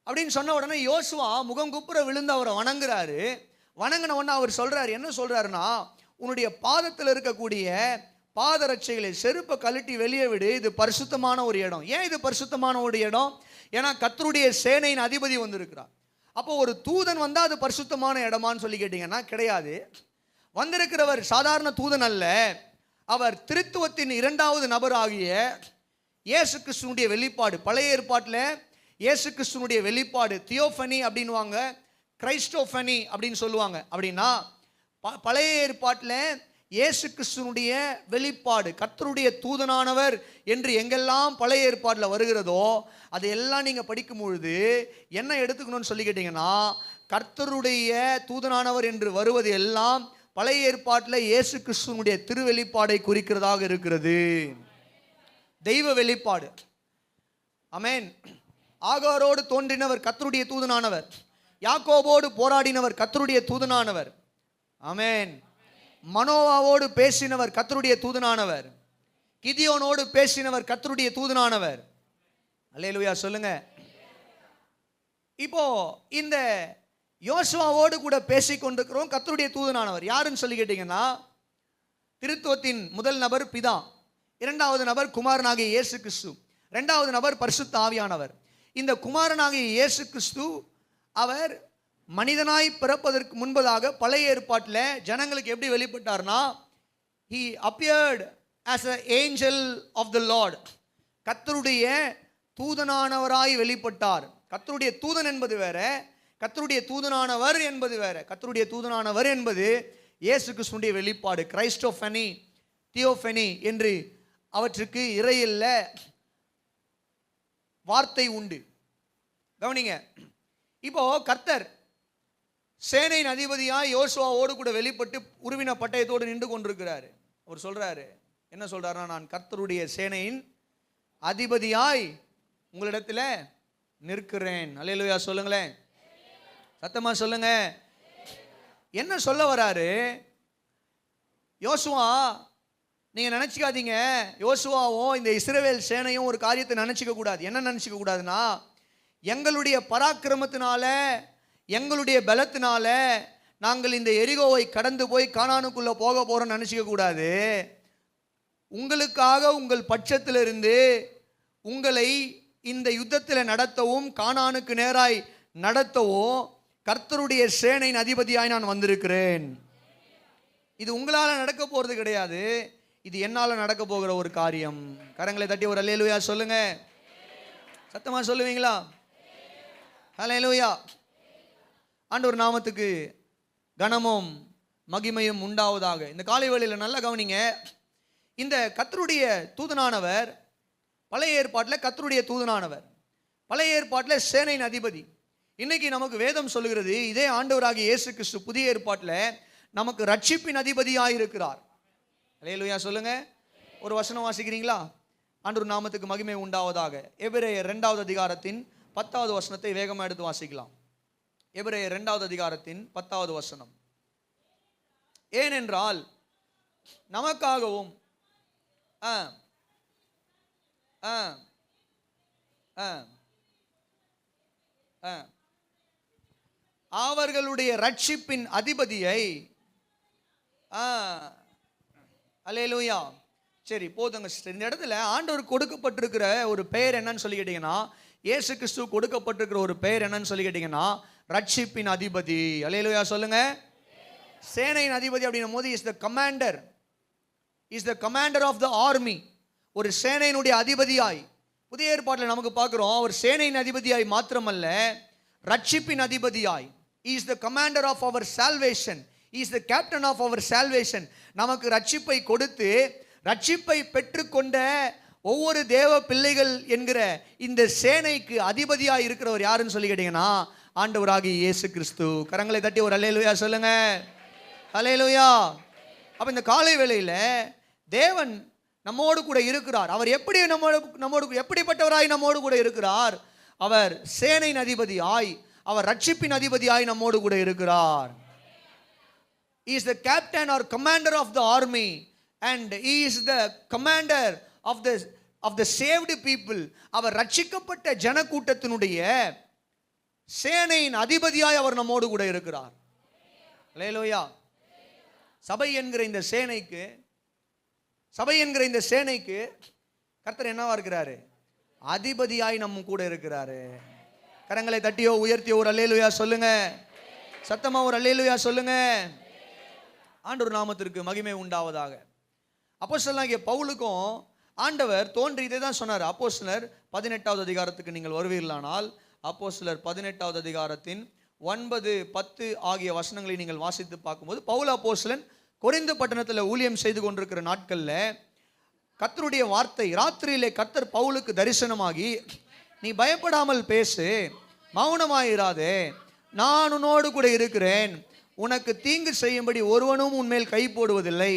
அப்படின்னு சொன்ன உடனே யோசுவா முகம் குப்புற விழுந்து அவரை வணங்குறாரு. வணங்கின உடனே அவர் சொல்றாரு, என்ன சொல்றாருன்னா, உன்னுடைய பாதத்தில் இருக்கக்கூடிய பாதரட்சைகளை, செருப்பை கழட்டி வெளியே விடு, இது பரிசுத்தமான ஒரு இடம். ஏன் இது பரிசுத்தமான ஒரு இடம்? ஏன்னா கர்த்தருடைய சேனையின் அதிபதி வந்திருக்கிறார். அப்போ ஒரு தூதன் வந்தால் அது பரிசுத்தமான இடமான்னு சொல்லி கேட்டீங்கன்னா கிடையாது. வந்திருக்கிறவர் சாதாரண தூதன் அல்ல, அவர் திருத்துவத்தின் இரண்டாவது நபர் ஆகிய இயேசு கிறிஸ்துனுடைய வெளிப்பாடு. பழைய ஏற்பாட்டில் இயேசு கிறிஸ்துனுடைய வெளிப்பாடு தியோஃபனி அப்படின்வாங்க, கிரைஸ்டோஃபனி அப்படின்னு சொல்லுவாங்க. அப்படின்னா பழைய ஏற்பாட்டில் இயேசு கிறிஸ்துனுடைய வெளிப்பாடு, கர்த்தருடைய தூதனானவர் என்று எங்கெல்லாம் பழைய ஏற்பாட்டில் வருகிறதோ அதையெல்லாம் நீங்கள் படிக்கும் பொழுது என்ன எடுத்துக்கணும்னு சொல்லி கேட்டிங்கன்னா, கர்த்தருடைய தூதனானவர் என்று வருவது எல்லாம் பழைய ஏற்பாட்டில் இயேசு கிறிஸ்துனுடைய திருவெளிப்பாடை குறிக்கிறதாக இருக்கிறது. தெய்வ வெளிப்பாடு. ஆமென். ஆகாரோடு தோன்றினவர் கர்த்தருடைய தூதனானவர், யாக்கோபோடு போராடினவர் கர்த்தருடைய தூதனானவர். ஆமென். மனோவாவோடு பேசினவர் கர்த்தருடைய தூதனானவர், கிதியோனோடு பேசினவர் கர்த்தருடைய தூதனானவர். அல்லேலூயா சொல்லுங்க. இப்போ இந்த யோசுவாவோடு கூட பேசிக்கொண்டிருக்கிறோம் கர்த்தருடைய தூதனானவர் யாருன்னு சொல்லி கேட்டீங்கன்னா, திருத்துவத்தின் முதல் நபர் பிதா, இரண்டாவது நபர் குமாரனாகிய இயேசு கிறிஸ்து, இரண்டாவது நபர் பரிசுத்த ஆவியானவர். இந்த குமாரனாகிய இயேசு கிறிஸ்து அவர் மனிதனாய் பிறப்பதற்கு முன்பதாக பழைய ஏற்பாட்டில் ஜனங்களுக்கு எப்படி வெளிப்பட்டார்னா, he appeared as an angel of the Lord. கர்த்தருடைய தூதனானவராய் வெளிப்பட்டார். கர்த்தருடைய தூதன் என்பது வேற, கர்த்தருடைய தூதனானவர் என்பது வேற. கர்த்தருடைய தூதனானவர் என்பது இயேசு கிறிஸ்துவினுடைய வெளிப்பாடு, கிரைஸ்டோஃபனி, தியோஃபனி என்று அவற்றுக்கு இறையில்ல வார்த்தை உண்டு. கவனிங்க. இப்போ கர்த்தர் சேனையின் அதிபதியாய் யோசுவாவோடு கூட வெளிப்பட்டு உருவின பட்டயத்தோடு நின்று கொண்டிருக்கிறாரு. அவர் சொல்றாரு, என்ன சொல்றாருன்னா, நான் கர்த்தருடைய சேனையின் அதிபதியாய் உங்களிடத்தில் நிற்கிறேன். அல்லேலூயா சொல்லுங்களேன், சத்தமா சொல்லுங்க. என்ன சொல்ல வராரு யோசுவா? நீங்க நினைச்சுக்காதீங்க, யோசுவாவும் இந்த இஸ்ரவேல் சேனையும் ஒரு காரியத்தை நினைச்சுக்க கூடாது. என்ன நினைச்சுக்க கூடாதுன்னா, எங்களுடைய பராக்கிரமத்தினால, எங்களுடைய பலத்தினால நாங்கள் இந்த எரிகோவை கடந்து போய் கானானுக்குள்ள போக போறோம்னு நினைச்சுக்க கூடாது. உங்களுக்காக உங்கள் பட்சத்திலிருந்து உங்களை இந்த யுத்தத்தில் நடத்தவும், கானானுக்கு நேராய் நடத்தவும் கர்த்தருடைய சேனையின் அதிபதியாய் நான் வந்திருக்கிறேன். இது உங்களால் நடக்க போறது கிடையாது, இது என்னால் நடக்க போகிற ஒரு காரியம். கரங்களை தட்டி ஒரு அல்லேலூயா சொல்லுங்க. சத்தமா சொல்லுவீங்களா? அல்லேலூயா. ஆண்டவர் நாமத்துக்கு கனமும் மகிமையும் உண்டாவதாக. இந்த காலை வேளையில் நல்லா கவனிங்க. இந்த கர்த்தருடைய தூதனானவர் பழைய ஏற்பாட்டில் கர்த்தருடைய தூதனானவர், பழைய ஏற்பாட்டில் சேனையின் அதிபதி. இன்னைக்கு நமக்கு வேதம் சொல்லுகிறது, இதே ஆண்டவராகிய இயேசு கிறிஸ்து புதிய ஏற்பாட்டில் நமக்கு ரட்சிப்பின் அதிபதியாக இருக்கிறார். அல்லேலூயா சொல்லுங்க. ஒரு வசனம் வாசிக்கிறீங்களா? ஆண்டவர் நாமத்துக்கு மகிமை உண்டாவதாக. எபிரேயர் 2வது அதிகாரத்தின் 10வது வசனத்தை வேகமாக எடுத்து வாசிக்கலாம். எபிரேயர் 2வது அதிகாரத்தின் 10வது வசனம். ஏனென்றால் நமக்காகவும் அவர்களுடைய ரட்சிப்பின் அதிபதியை அல்லேலூயா. சரி போதுங்க சிஸ்டர். இந்த இடத்துல ஆண்டவர் கொடுக்கப்பட்டிருக்கிற ஒரு பெயர் என்னன்னு சொல்லி கேட்டீங்கன்னா, இயேசு கிறிஸ்து கொடுக்கப்பட்டிருக்கிற ஒரு பெயர் என்னன்னு சொல்லி கேட்டீங்கன்னா, ரட்சிப்பின் அதிபதி. அல்லேலூயா சொல்லுங்க. சேனையின் அதிபதி அப்படின்னும் போது is the commander, is the commander of the army. ஒரு சேனையினுடைய அதிபதியாய், புதிய ஏற்பாட்டில் நமக்கு பார்க்கிறோம், அவர் சேனையின் அதிபதியாய் மாத்திரமல்ல, ரட்சிப்பின் அதிபதியாய். He is the commander of our salvation. He is the captain of our salvation. நமக்கு ரட்சிப்பை கொடுத்து ரட்சிப்பை பெற்றுக்கொண்ட ஒவ்வொரு தேவ பிள்ளைகள் என்கிற இந்த சேனைக்கு அதிபதியாய் இருக்கிறவர் யாருன்னு சொல்லி கேட்டீங்கன்னா ஆண்டவராகிய இயேசு கிறிஸ்து. கரங்களை தட்டி ஒரு அல்லேலூயா சொல்லுங்க. அல்லேலூயா. அப்ப இந்த காலை வேளையில தேவன் நம்மோடு கூட இருக்கிறார். அவர் எப்படி நம்மோடு எப்படிப்பட்டவராய் நம்மோடு கூட இருக்கிறார்? அவர் சேனையின் அதிபதியாய், அவர் ரட்சிப்பின் அதிபதியாய் நம்மோடு கூட இருக்கிறார். He is the captain or commander of the army and he is the commander of the saved people. அவர் ரட்சிக்கப்பட்ட ஜனக்கூட்டத்தினுடைய சேனையின் அதிபதியாய் அவர் நம்மோடு கூட இருக்கிறார். அல்லேலூயா. சபை என்கிற இந்த சேனைக்கு கர்த்தர் என்னவா இருக்கிறாரு? அதிபதியாய் நம்ம கூட இருக்கிறாரு. கரங்களை தட்டியோ உயர்த்தியோ ஒரு அல்லேலூயா சொல்லுங்க. சத்தமா ஒரு அல்லேலூயா சொல்லுங்க. ஆண்டவர் நாமத்திற்கு மகிமை உண்டாவதாக. அப்போஸ்தலனாகிய பவுலுக்கும் ஆண்டவர் தோன்றி இதை தான் சொன்னார். அப்போஸ்தலர் 18வது அதிகாரத்துக்கு நீங்கள் வருவீர்களானால், அப்போஸ்தலர் 18வது அதிகாரத்தின் 9, 10 ஆகிய வசனங்களை நீங்கள் வாசித்து பார்க்கும்போது, பவுல் அப்போஸ்தலன் கொரிந்து பட்டணத்தில் ஊழியம் செய்து கொண்டிருக்கிற நாட்களில் கர்த்தருடைய வார்த்தை ராத்திரியிலே கர்த்தர் பவுலுக்கு தரிசனமாகி, நீ பயப்படாமல் பேசு, மௌனமாயிராதே, நான் உன்னோடு கூட இருக்கிறேன், உனக்கு தீங்கு செய்யும்படி ஒருவனும் உன்மேல் கை போடுவதில்லை,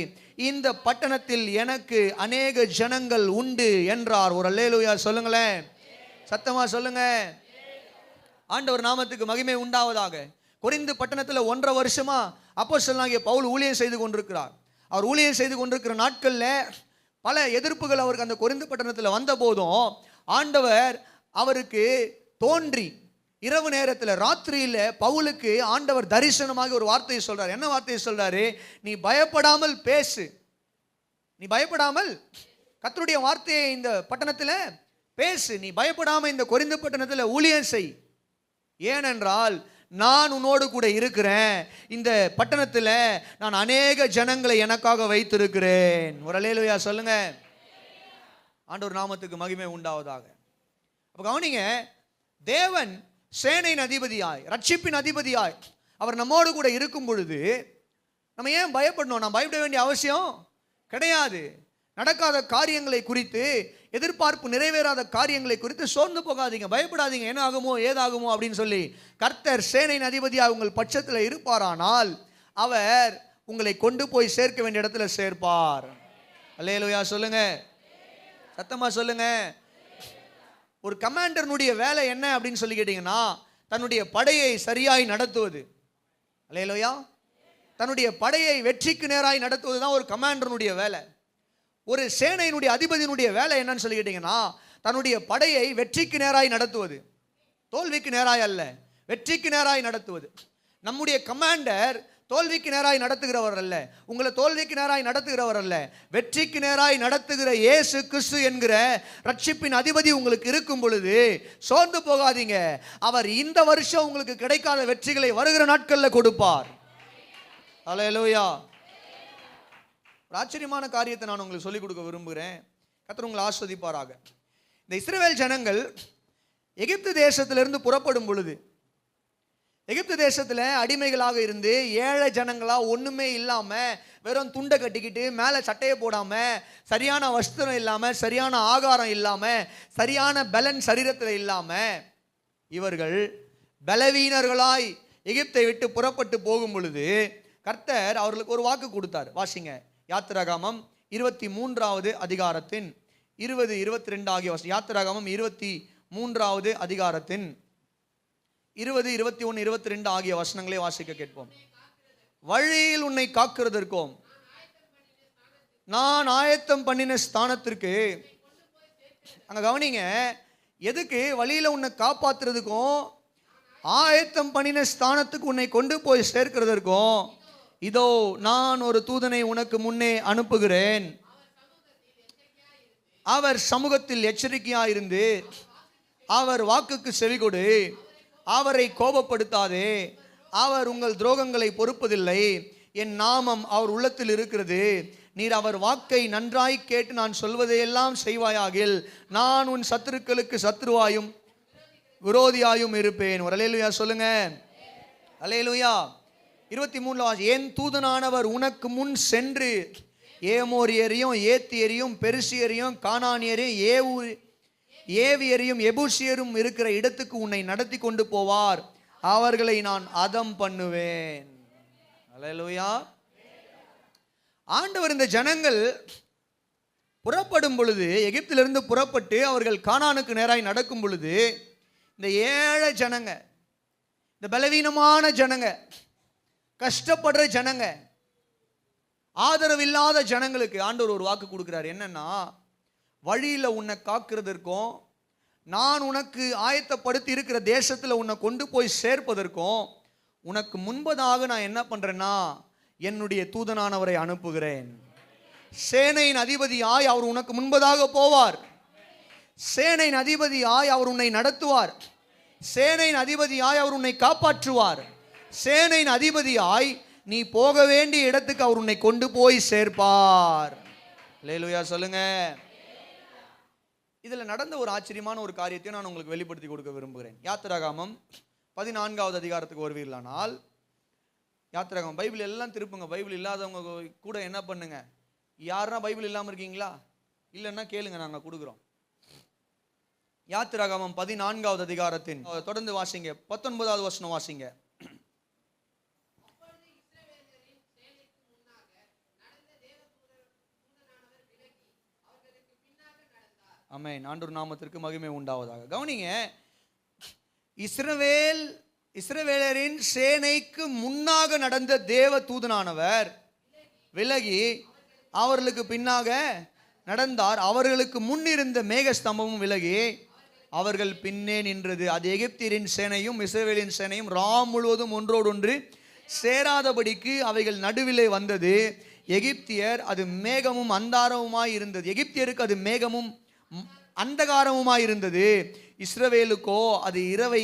இந்த பட்டணத்தில் எனக்கு அநேக ஜனங்கள் உண்டு என்றார். ஒரு அல்லேலூயா சொல்லுங்களேன். சத்தமா சொல்லுங்க. ஆண்டவர் நாமத்துக்கு மகிமை உண்டாவதாக. கொரிந்து பட்டணத்தில் 1.5 வருஷமா அப்போஸ்தலனாகிய பவுல் ஊழியம் செய்து கொண்டிருக்கிறார். அவர் ஊழியம் செய்து கொண்டிருக்கிற நாட்களில் பல எதிர்ப்புகள் அவருக்கு அந்த கொரிந்து பட்டணத்தில் வந்த போதும் ஆண்டவர் அவருக்கு தோன்றி இரவு நேரத்தில் ராத்திரியில் பவுலுக்கு ஆண்டவர் தரிசனமாக ஒரு வார்த்தையை சொல்றார். என்ன வார்த்தையை சொல்றாரு? நீ பயப்படாமல் பேசு, நீ பயப்படாமல் கர்த்தருடைய வார்த்தையை இந்த பட்டணத்தில் பேசு, நீ பயப்படாமல் இந்த கொரிந்து பட்டணத்தில் ஊழியம் செய், ஏனென்றால் நான் உன்னோடு கூட இருக்கிறேன், இந்த பட்டணத்தில் நான் அநேக ஜனங்களை எனக்காக வைத்திருக்கிறேன். ஒரு அல்லேலூயா சொல்லுங்க. ஆண்டவர் நாமத்துக்கு மகிமை உண்டாவதாக. அப்ப கவனிங்க, தேவன் சேனையின் அதிபதியாய், ரட்சிப்பின் அதிபதியாய் அவர் நம்மோடு கூட இருக்கும் பொழுது நம்ம ஏன் பயப்படணும்? நாம் பயப்பட வேண்டிய அவசியம் கிடையாது. நடக்காத காரியங்களை குறித்து, எதிர்பார்ப்பு நிறைவேறாத காரியங்களை குறித்து சோர்ந்து போகாதீங்க, பயப்படாதீங்க. என்ன ஆகுமோ ஏதாகுமோ அப்படின்னு சொல்லி கர்த்தர் சேனையின் அதிபதியாக உங்கள் பட்சத்தில் இருப்பாரானால் அவர் உங்களை கொண்டு போய் சேர்க்க வேண்டிய இடத்துல சேர்ப்பார். அல்லேலூயா சொல்லுங்க. சத்தமா சொல்லுங்க. ஒரு கமாண்டர்னுடைய வேலை என்ன அப்படின்னு சொல்லி கேட்டீங்கன்னா, தன்னுடைய படையை சரியாய் நடத்துவது. அல்லேலூயா. தன்னுடைய படையை வெற்றிக்கு நேராய் நடத்துவது தான் ஒரு கமாண்டர்னுடைய வேலை. ஒரு சேனையினுடைய அதிபதியினுடைய வேலை என்னன்னு சொல்லி கேட்டீங்கன்னா, தன்னுடைய படையை வெற்றிக்கு நேராய் நடத்துவது, தோல்விக்கு நேராய் அல்ல, வெற்றிக்கு நேராய் நடத்துவது. நம்முடைய கமாண்டர் தோல்விக்கு நேராய் நடத்துகிறவர் அல்ல, உங்களை தோல்விக்கு நேராய் நடத்துகிறவர் அல்ல, வெற்றிக்கு நேராய் நடத்துகிற இயேசு கிறிஸ்து என்கிற ரட்சிப்பின் அதிபதி உங்களுக்கு இருக்கும் பொழுது சோர்ந்து போகாதீங்க. அவர் இந்த வருஷம் உங்களுக்கு கிடைக்காத வெற்றிகளை வருகிற நாட்களில் கொடுப்பார். அல்லேலூயா. ஒரு ஆச்சரியமான காரியத்தை நான் உங்களுக்கு சொல்லிக் கொடுக்க விரும்புகிறேன். கர்த்தர் உங்களை ஆஸ்வதிப்பாராக. இந்த இஸ்ரவேல் ஜனங்கள் எகிப்து தேசத்திலிருந்து புறப்படும் பொழுது, எகிப்து தேசத்தில் அடிமைகளாக இருந்து ஏழை ஜனங்களா ஒன்றுமே இல்லாமல் வெறும் துண்டை கட்டிக்கிட்டு மேலே சட்டையை போடாமல், சரியான வஸ்திரம் இல்லாமல், சரியான ஆகாரம் இல்லாமல், சரியான பலன் சரீரத்தில் இல்லாமல் இவர்கள் பலவீனர்களாய் எகிப்தை விட்டு புறப்பட்டு போகும் பொழுது கர்த்தர் அவர்களுக்கு ஒரு வாக்கு கொடுத்தார். வாசிங்க, யாத்திராகமம் 23வது அதிகாரத்தின் 20, 22 ஆகிய வசனம். யாத்திராகமம் 23வது அதிகாரத்தின் 20, 21, 22 ஆகிய வசனங்களை வாசிக்க கேட்போம். வழியில் உன்னை காக்கிறதற்கும் நான் ஆயத்தம் பண்ணின ஸ்தானத்திற்கு, அங்க கவனிங்க, எதுக்கு? வழியில உன்னை காப்பாத்துறதுக்கும் ஆயத்தம் பண்ணின ஸ்தானத்துக்கு உன்னை கொண்டு போய் சேர்க்கிறதற்கும் இதோ நான் ஒரு தூதனை உனக்கு முன்னே அனுப்புகிறேன். அவர் சமூகத்தில் எச்சரிக்கையாயிருந்து அவர் வாக்குக்கு செவிகொடு, அவரை கோபப்படுத்தாதே, அவர் உங்கள் துரோகங்களை பொறுப்பதில்லை, என் நாமம் அவர் உள்ளத்தில் இருக்கிறது, நீர் அவர் வாக்கை நன்றாய் கேட்டு நான் சொல்வதையெல்லாம் செய்வாயாகில் நான் உன் சத்துருக்களுக்கு சத்துருவாயும் விரோதியாயும் இருப்பேன். ஒரு அல்லேலூயா சொல்லுங்க. அல்லேலூயா. 23 என் தூதனானவர் உனக்கு முன் சென்று ஏமோரியரையும் ஏத்தியரையும் பெருசியரையும் கானானியரையும் ஏவியரையும் எபூசியரும் இருக்கிற இடத்துக்கு உன்னை நடத்தி கொண்டு போவார். அவர்களை நான் அதம் பண்ணுவேன். அல்லேலூயா. ஆண்டவர் இந்த ஜனங்கள் புறப்படும் பொழுது, எகிப்திலிருந்து புறப்பட்டு அவர்கள் கானானுக்கு நேராய் நடக்கும் பொழுது, இந்த ஏழை ஜனங்க, இந்த பலவீனமான ஜனங்க, கஷ்டப்படுற ஜனங்க, ஆதரவில்லாத ஜனங்களுக்கு ஆண்டவர் ஒரு வாக்கு கொடுக்கிறார். என்னன்னா, வழியில் உன்னை காக்கிறதற்கும் நான் உனக்கு ஆயத்தப்படுத்தி இருக்கிற தேசத்தில் உன்னை கொண்டு போய் சேர்ப்பதற்கும் உனக்கு முன்பதாக நான் என்ன பண்றேன்னா என்னுடைய தூதனானவரை அனுப்புகிறேன். சேனையின் அதிபதியாய் அவர் உனக்கு முன்பதாக போவார். சேனையின் அதிபதியாய் அவர் உன்னை நடத்துவார். சேனையின் அதிபதியாய் அவர் உன்னை காப்பாற்றுவார். சேனையின் அதிபதியாய் நீ போக வேண்டிய இடத்துக்கு அவர் உன்னை கொண்டு போய் சேர்ப்பார். அல்லேலூயா சொல்லுங்க. இதில் நடந்த ஒரு ஆச்சரியமான ஒரு காரியத்தை நான் உங்களுக்கு வெளிப்படுத்தி கொடுக்க விரும்புகிறேன். யாத்திராகமம் 14வது அதிகாரத்துக்கு வருவீர்களானால், யாத்திராகமம் பைபிள் எல்லாம் திருப்புங்க. பைபிள் இல்லாதவங்க கூட என்ன பண்ணுங்க, யாருன்னா பைபிள் இல்லாமல் இருக்கீங்களா, இல்லைன்னா கேளுங்க, நாங்கள் கொடுக்குறோம். யாத்திராகமம் 14வது அதிகாரத்தின் தொடர்ந்து வாசிங்க, 19வது வசனம் வாசிங்க. ஆமென். ஆண்டவர் நாமத்திற்கு மகிமை உண்டாவதாக. கவனிங்க, இஸ்ரவேலரின் சேனைக்கு முன்னாக நடந்த தேவ தூதனானவர் விலகி அவர்களுக்கு பின்னாக நடந்தார். அவர்களுக்கு முன்னிருந்த மேகஸ்தம்பமும் விலகி அவர்கள் பின்னே நின்றது. அது எகிப்தியரின் சேனையும் இஸ்ரவேலின் சேனையும் ராம் முழுவதும் ஒன்றோடொன்று சேராதபடிக்கு அவைகள் நடுவிலே வந்தது. எகிப்தியர் அது மேகமும் அந்தாரமுமாய் இருந்தது. எகிப்தியருக்கு அது மேகமும் அந்தகாரமுமாய் இருந்தது. இஸ்ரவேலுக்கோ அது இரவை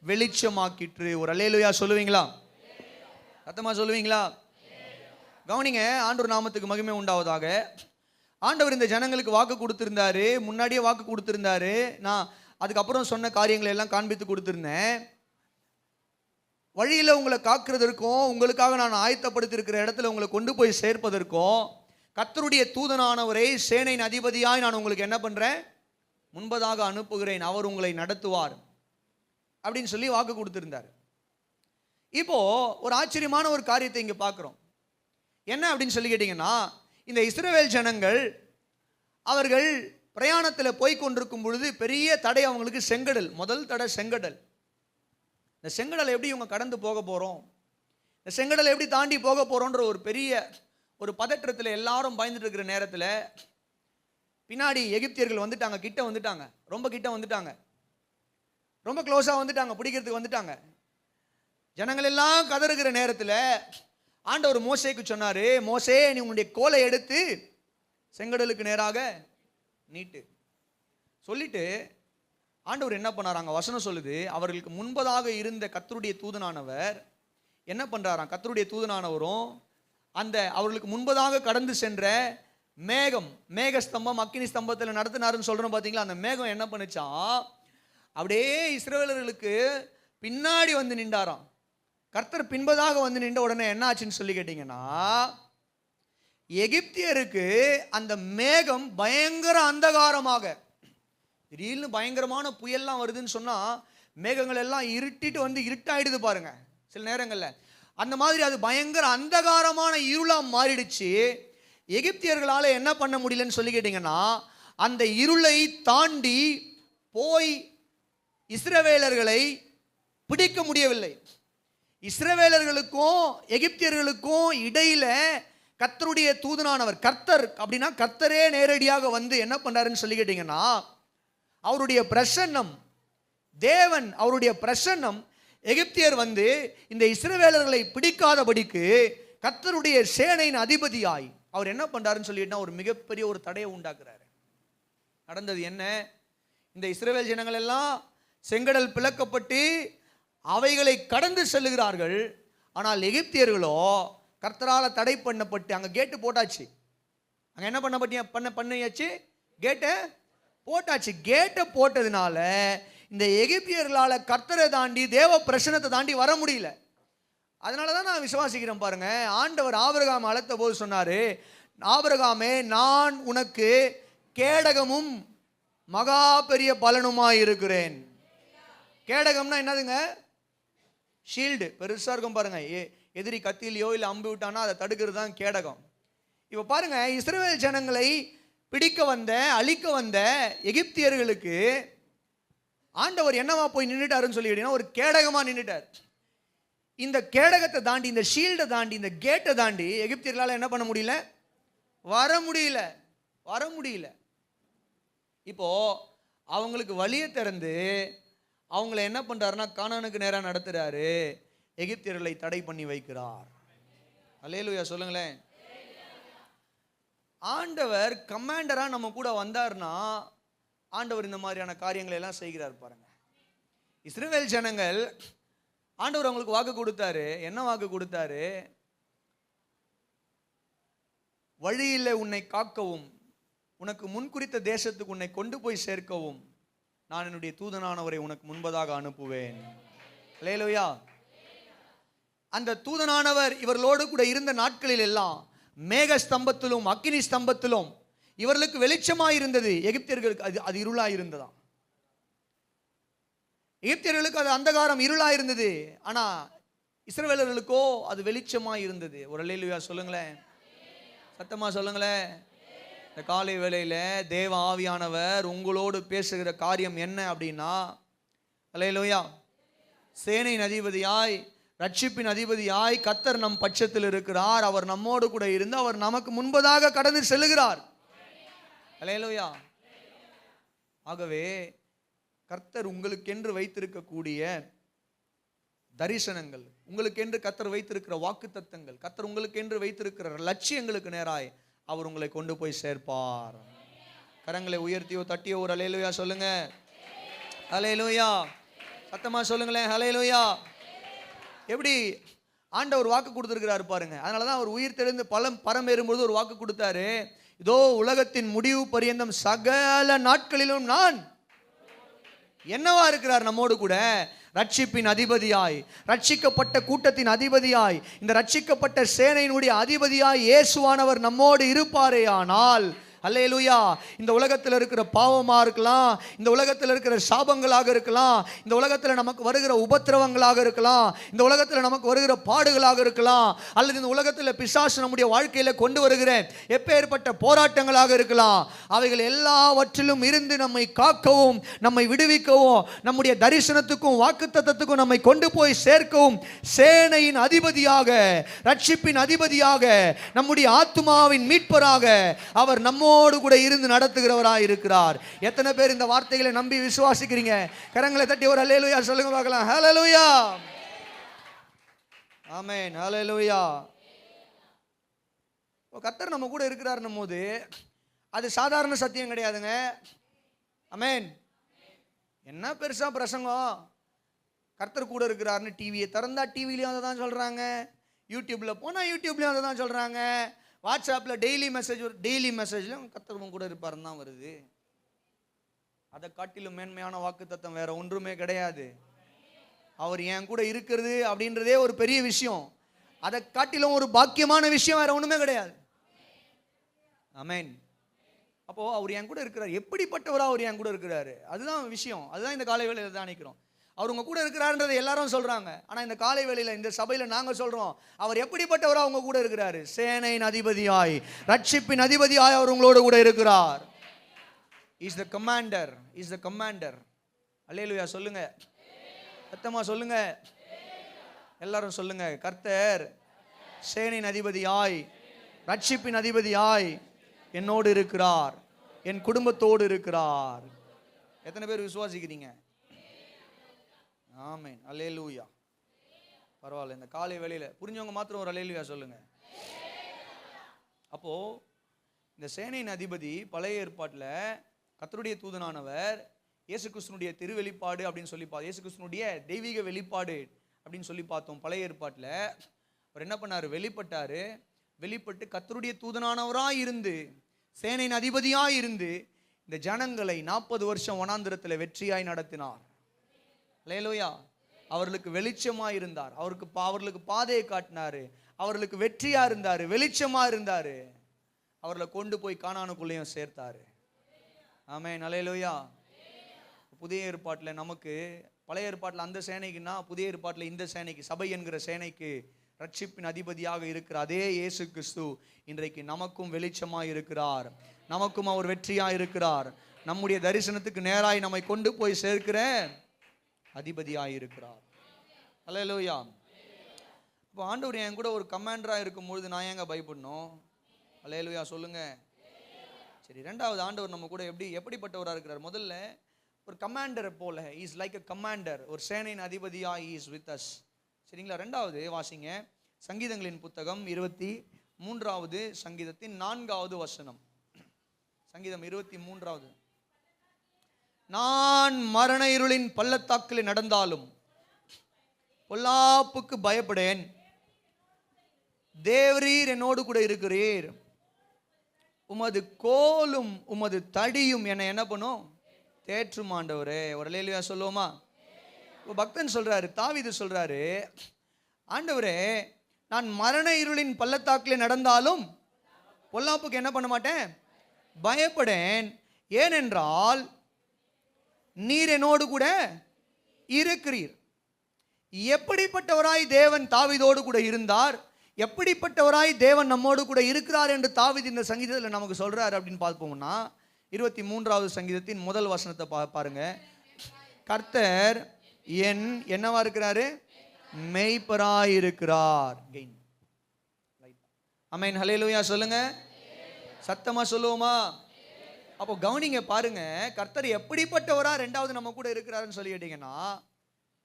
வெளிச்சமாக்கிற்று. ஒரு அல்லேலூயா சொல்லுவீங்களா? சத்தமா சொல்லுவீங்களா? கவனிங்க, ஆண்டவர் நாமத்துக்கு மகிமை உண்டாவதாக. ஆண்டவர் இந்த ஜனங்களுக்கு வாக்கு கொடுத்திருந்தாரு, முன்னாடியே வாக்கு கொடுத்திருந்தாரு. நான் அதுக்கப்புறம் சொன்ன காரியங்களை எல்லாம் காண்பித்து கொடுத்திருந்தேன். வழியில் உங்களை காக்கிறதற்கும் உங்களுக்காக நான் ஆயத்தப்படுத்தியிருக்கிற இடத்துல உங்களை கொண்டு போய் சேர்ப்பதற்கும் கர்த்தருடைய தூதனானவரை சேனையின் அதிபதியாய் நான் உங்களுக்கு என்ன பண்றேன், முன்பதாக அனுப்புகிறேன். அவர் உங்களை நடத்துவார் அப்படின்னு சொல்லி வாக்கு கொடுத்திருந்தார். இப்போ ஒரு ஆச்சரியமான ஒரு காரியத்தை இங்க பார்க்கிறோம். என்ன அப்படின்னு சொல்லி கேட்டீங்கன்னா, இந்த இஸ்ரவேல் ஜனங்கள் அவர்கள் பிரயாணத்தில் போய் கொண்டிருக்கும் பொழுது பெரிய தடை அவங்களுக்கு செங்கடல். முதல் தடை செங்கடல். இந்த செங்கடலை எப்படி இவங்க கடந்து போக போறோம், இந்த செங்கடலை எப்படி தாண்டி போக போறோன்ற ஒரு பெரிய ஒரு பதற்றத்தில் எல்லாரும் பயந்துட்டு இருக்கிற நேரத்தில் பின்னாடி எகிப்தியர்கள் வந்துட்டாங்க, கிட்ட வந்துட்டாங்க, ரொம்ப கிட்ட வந்துட்டாங்க, ரொம்ப க்ளோஸாக வந்துட்டாங்க, பிடிக்கிறதுக்கு வந்துட்டாங்க. ஜனங்கள் எல்லாம் கதறுகிற நேரத்தில் ஆண்டவர் மோசேக்கு சொன்னாரு, மோசே நீ உன்னுடைய கோலை எடுத்து செங்கடலுக்கு நேராக நீட்டு சொல்லிட்டு ஆண்டவர் என்ன பண்ணாராங்க, வசனம் சொல்லுது, அவர்களுக்கு முன்பதாக இருந்த கர்த்தருடைய தூதனானவர் என்ன பண்றாராம், கர்த்தருடைய தூதனானவரும் அந்த அவர்களுக்கு முன்பதாக கடந்து சென்ற மேகம், மேகஸ்தம்பம் அக்கினி ஸ்தம்பத்தில் நடத்தினாருன்னு சொல்றோம் பார்த்தீங்களா, அந்த மேகம் என்ன பண்ணுச்சான், அப்படியே இஸ்ரவேலர்களுக்கு பின்னாடி வந்து நின்றாராம். கர்த்தர் பின்பதாக வந்து நின்ற உடனே என்ன ஆச்சுன்னு சொல்லி கேட்டீங்கன்னா, எகிப்தியருக்கு அந்த மேகம் பயங்கர அந்தகாரமாக, திடீர்னு பயங்கரமான புயல்லாம் வருதுன்னு சொன்னா மேகங்கள் எல்லாம் இருட்டிட்டு வந்து இருட்டாயிடுது பாருங்க சில நேரங்களில், அந்த மாதிரி அது பயங்கர அந்தகாரமான இருளா மாறிடுச்சு. எகிப்தியர்களால் என்ன பண்ண முடியலன்னு சொல்லி கேட்டீங்கன்னா, அந்த இருளை தாண்டி போய் இஸ்ரவேலர்களை பிடிக்க முடியவில்லை. இஸ்ரவேலர்களுக்கும் எகிப்தியர்களுக்கும் இடையில கர்த்தருடைய தூதனானவர், கர்த்தர் அப்படின்னா கர்த்தரே நேரடியாக வந்து என்ன பண்றாருன்னு சொல்லி கேட்டீங்கன்னா, அவருடைய பிரசன்னம், தேவன் அவருடைய பிரசன்னம் எகிப்தியர் வந்து இந்த இஸ்ரவேலர்களை பிடிக்காதபடிக்கு கர்த்தருடைய சேனையின் அதிபதியாய் அவர் என்ன பண்றாருன்னு சொல்லிட்டு ஒரு மிகப்பெரிய ஒரு தடையை உண்டாக்குறாரு. நடந்தது என்ன, இந்த இஸ்ரவேல் ஜனங்கள் எல்லாம் செங்கடல் பிளக்கப்பட்டு அவைகளை கடந்து செல்லுகிறார்கள். ஆனால் எகிப்தியர்களோ கர்த்தரால் தடை பண்ணப்பட்டு, அங்கே கேட்டு போட்டாச்சு, அங்க என்ன பண்ணியாச்சு? கேட்டை போட்டாச்சு. கேட்டை போட்டதுனால இந்த எகிப்தியர்களால கர்த்தரை தாண்டி தேவ பிரசனத்தை தாண்டி வர முடியல. அதனால தான் நான் விசுவாசிக்கிறேன் பாருங்க, ஆண்டவர் ஆபிரகாம் அழைத்த போது சொன்னாரு, ஆபிரகாமே நான் உனக்கு கேடகமும் மகா பெரிய பலனுமாய் இருக்கிறேன். கேடகம்னா என்னதுங்க? ஷீல்டு பெருசா இருக்கும் பாருங்க. எதிரி கத்திலையோ இல்லை அம்பு விட்டானா அதை தடுக்கிறது தான் கேடகம். இப்போ பாருங்க, இஸ்ரவேல் ஜனங்களை பிடிக்க வந்த அழிக்க வந்த எகிப்தியர்களுக்கு ஆண்டவர் என்னவா போய் நின்றுட்டாருன்னு சொல்லி ஒரு கேடகமா நின்றுட்டார். இந்த கேடகத்தை தாண்டி, இந்த ஷீல்டை தாண்டி, இந்த கேட்டை தாண்டி எகிப்தியர்களால் என்ன பண்ண முடியல? வர முடியல. இப்போ அவங்களுக்கு வழியை திறந்து அவங்கள என்ன பண்றாருன்னா கானானுக்கு நேராக நடத்துறாரு, எகிப்தியர்களை தடை பண்ணி வைக்கிறார். அல்லேலூயா சொல்லுங்களேன். ஆண்டவர் கமாண்டரா நம்ம கூட வந்தார்னா ஆண்டவர் இந்த மாதிரியான காரியங்களை எல்லாம் செய்கிறார் பாருங்க. இஸ்ரவேல் ஜனங்கள் ஆண்டவர் அவங்களுக்கு வாக்கு கொடுத்தாரு. என்ன வாக்கு கொடுத்தாரு? வழியில் உன்னை காக்கவும், உனக்கு முன்குறித்த தேசத்துக்கு உன்னை கொண்டு போய் சேர்க்கவும் நான் என்னுடைய தூதனானவரை உனக்கு முன்பதாக அனுப்புவேன். அல்லேலூயா. அந்த தூதனானவர் இவர்களோடு கூட இருந்த நாட்களில் எல்லாம் மேக ஸ்தம்பத்திலும் அக்கினி ஸ்தம்பத்திலும் இவர்களுக்கு வெளிச்சமாய் இருந்தது. எகிப்தியர்களுக்கு அது இருளாய் இருந்ததாம். எகிப்தியர்களுக்கு அது அந்தகாரம் இருளாய் இருந்தது. ஆனா இஸ்ரவேலர்களுக்கோ அது வெளிச்சமாய் இருந்தது. ஒரு அல்லேலூயா சொல்லுங்களேன், சத்தமா சொல்லுங்களேன். இந்த காலை வேளையில தேவ ஆவியானவர் உங்களோடு பேசுகிற காரியம் என்ன அப்படின்னா, அல்லேலூயா, சேனையின் அதிபதியாய் ரட்சிப்பின் அதிபதியாய் கர்த்தர் நம் பட்சத்தில் இருக்கிறார். அவர் நம்மோடு கூட இருந்து அவர் நமக்கு முன்பதாக கடந்து செல்லுகிறார். அல்லேலூயா. ஆகவே கர்த்தர் உங்களுக்கென்று வைத்திருக்கக்கூடிய தரிசனங்கள், உங்களுக்கென்று கர்த்தர் வைத்திருக்கிற வாக்குத்தத்தங்கள், கர்த்தர் உங்களுக்கென்று வைத்திருக்கிற லட்சியங்களுக்கு நேராய் அவர் உங்களை கொண்டு போய் சேர்ப்பார். கரங்களை உயர்த்தியோ தட்டியோ ஒரு அல்லேலூயா சொல்லுங்க. அல்லேலூயா. சத்தமா சொல்லுங்களேன். அல்லேலூயா. எப்படி ஆண்டவர் வாக்கு கொடுத்திருக்கிறாரு பாருங்க. அதனாலதான் அவர் உயிர் தெளிந்து பரம் ஏறும்போது ஒரு வாக்கு கொடுத்தாரு, இதோ உலகத்தின் முடிவு பரியந்தம் சகல நாட்களிலும் நான் என்னவா இருக்கிறார்? நம்மோடு கூட ரட்சிப்பின் அதிபதியாய், ரட்சிக்கப்பட்ட கூட்டத்தின் அதிபதியாய், இந்த ரட்சிக்கப்பட்ட சேனையினுடைய அதிபதியாய் இயேசுவானவர் நம்மோடு இருப்பாரே ஆனால், அல்லேலூயா, இந்த உலகத்தில் இருக்கிற பாவமா இருக்கலாம், இந்த உலகத்தில் இருக்கிற சாபங்களாக இருக்கலாம், இந்த உலகத்தில் நமக்கு வருகிற உபத்திரவங்களாக இருக்கலாம், இந்த உலகத்தில் நமக்கு வருகிற பாடுகளாக இருக்கலாம், அல்லது இந்த உலகத்தில் பிசாசு நம்முடைய வாழ்க்கையில கொண்டு வருகிற எப்பேற்பட்ட போராட்டங்களாக இருக்கலாம், அவைகள் எல்லாவற்றிலும் இருந்து நம்மை காக்கவும், நம்மை விடுவிக்கவும், நம்முடைய தரிசனத்துக்கும் வாக்குத்தத்தத்துக்கும் நம்மை கொண்டு போய் சேர்க்கவும் சேனையின் அதிபதியாக, ரட்சிப்பின் அதிபதியாக, நம்முடைய ஆத்துமாவின் மீட்பராக அவர் நம்மோடு கூட இருந்து நடத்துகிறவராய் இருக்கிறார். எத்தனை பேர் இந்த வார்த்தைகளை நம்பி விசுவாசிக்கிறீங்க? கரங்களை தட்டி ஒரு அல்லேலூயா சொல்லுங்க பார்க்கலாம். ஹல்லேலூயா. ஆமென். ஹல்லேலூயா. கர்த்தர் நம்ம கூட இருக்கிறார்னும் போது அது சாதாரண சத்தியம் கிடையாதுங்க. ஆமென். என்ன பெருசா பிரசங்கம், கர்த்தர் கூட இருக்கிறார்னு டிவியை திறந்தா டிவிலையும் அதை தான் சொல்றாங்க, யூடியூப்ல போனா யூடியூப்லயும் அதை தான் சொல்றாங்க, வாட்ஸ்அப்பில் டெய்லி மெசேஜ்லையும் கர்த்தர் கூட இருப்பாருன்னு தான் வருது. அதை காட்டிலும் மேன்மையான வாக்குத்தத்தம் வேற ஒன்றுமே கிடையாது. அவர் என் கூட இருக்கிறது அப்படின்றதே ஒரு பெரிய விஷயம். அதை காட்டிலும் ஒரு பாக்கியமான விஷயம் வேற ஒண்ணுமே கிடையாது. ஆமென். அப்போ அவர் என் கூட இருக்கிறார். எப்படிப்பட்டவரா அவர் என் கூட இருக்கிறாரு, அதுதான் விஷயம். அதுதான் இந்த காலை வேளையில தியானிக்கிறோம். அவர் உங்க கூட இருக்கிறாருன்றதை எல்லாரும் சொல்றாங்க. ஆனா இந்த காலை வேளையில இந்த சபையில நாங்க சொல்றோம், அவர் எப்படிப்பட்டவரா உங்க கூட இருக்கிறாரு? சேனையின் அதிபதியாய், ரட்சிப்பின் அதிபதியாய் அவர் உங்களோடு கூட இருக்கிறார். Is the commander. அல்லேலூயா சொல்லுங்க. சத்தமா சொல்லுங்க. எல்லாரும் சொல்லுங்க. கர்த்தர் சேனையின் அதிபதியாய், ரட்சிப்பின் அதிபதியாய் என்னோடு இருக்கிறார், என் குடும்பத்தோடு இருக்கிறார். எத்தனை பேர் விசுவாசிக்கிறீங்க? ஆமென். அல்லேலூயா. பரவாயில்ல, இந்த காலை வேளையில புரிஞ்சவங்க மாத்திரம் ஒரு அல்லேலூயா சொல்லுங்க. அப்போ இந்த சேனையின் அதிபதி பழைய ஏற்பாட்டில் கர்த்தருடைய தூதனானவர் இயேசு கிறிஸ்துனுடைய திருவெளிப்பாடு அப்படின்னு சொல்லி பார்த்தோம். இயேசு கிறிஸ்துனுடைய தெய்வீக வெளிப்பாடு அப்படின்னு சொல்லி பார்த்தோம். பழைய ஏற்பாட்டில் அவர் என்ன பண்ணாரு? வெளிப்பட்டாரு. வெளிப்பட்டு கர்த்தருடைய தூதனானவராய் இருந்து சேனையின் அதிபதியாய் இருந்து இந்த ஜனங்களை 40 வருஷம் வனாந்திரத்தில் வெற்றியாய் நடத்தினார். அல்லேலூயா. அவர்களுக்கு வெளிச்சமாய் இருந்தார், அவர்களுக்கு பாதையை காட்டினாரு, அவர்களுக்கு வெற்றியா இருந்தாரு, வெளிச்சமா இருந்தாரு, அவர்களை கொண்டு போய் கானானுக்குள்ளேயும் சேர்த்தாரு. ஆமென். அல்லேலூயா. புதிய ஏற்பாட்டில் நமக்கு, பழைய ஏற்பாட்டில் அந்த சேனைக்குன்னா புதிய ஏற்பாட்டில் இந்த சேனைக்கு, சபை என்கிற சேனைக்கு ரட்சிப்பின் அதிபதியாக இருக்கிற அதே இயேசு கிறிஸ்து இன்றைக்கு நமக்கும் வெளிச்சமாய் இருக்கிறார், நமக்கும் அவர் வெற்றியாய் இருக்கிறார், நம்முடைய தரிசனத்துக்கு நேராய் நம்மை கொண்டு போய் சேர்க்கிற அதிபதியாய் இருக்கிறார். அல்லேலூயா. இப்போ ஆண்டவர் என் கூட ஒரு கமாண்டராக இருக்கும்பொழுது நான் ஏங்க பயப்படணும்? அல்லேலூயா சொல்லுங்க. சரி, ரெண்டாவது ஆண்டவர் நம்ம கூட எப்படிப்பட்டவராக இருக்கிறார்? முதல்ல ஒரு கமாண்டரை போல, இஸ் லைக் அ கமாண்டர், ஒரு சேனையின் அதிபதியா இஸ் வித் அஸ். சரிங்களா? ரெண்டாவது வாசிங்க, சங்கீதங்களின் புத்தகம் 23வது சங்கீதத்தின் 4வது வசனம். சங்கீதம் 23வது. நான் மரண இருளின் பள்ளத்தாக்கில் நடந்தாலும் பொல்லாப்புக்கு பயப்படேன், தேவரீர் என்னோடு கூட இருக்கிறீர், உமது கோலும் உமது தடியும் என்னை என்ன பண்ணும்? தேற்றும் ஆண்டவரே. ஒரு அல்லேலூயா சொல்லுவோமா? பக்தன் சொல்றாரு, தாவீது சொல்றாரு, ஆண்டவரே நான் மரண இருளின் பள்ளத்தாக்கில் நடந்தாலும் பொல்லாப்புக்கு என்ன பண்ண மாட்டேன்? பயப்படேன். ஏனென்றால் நீர் என்னோடு கூட இருக்கிறீர். எப்படிப்பட்டவராய் தேவன் தாவீதோடு கூட இருந்தார், எப்படிப்பட்டவராய் தேவன் நம்மோடு கூட இருக்கிறார் என்று தாவீது இந்த சங்கீதத்தில் நமக்கு சொல்றாரு அப்படின்னு பார்ப்போம்னா, 23வது சங்கீதத்தின் முதல் வசனத்தை பாருங்க. கர்த்தர் என்னவா இருக்கிறாரு? மேய்ப்பராய் இருக்கிறார். ஆமென். ஹல்லேலூயா சொல்லுங்க, சத்தமா சொல்லுவோமா? அப்போ கவனிங்க, பாருங்க, கர்த்தர் எப்படிப்பட்டவரா ரெண்டாவது நம்ம கூட இருக்கிறாருன்னு சொல்லி கேட்டீங்கன்னா,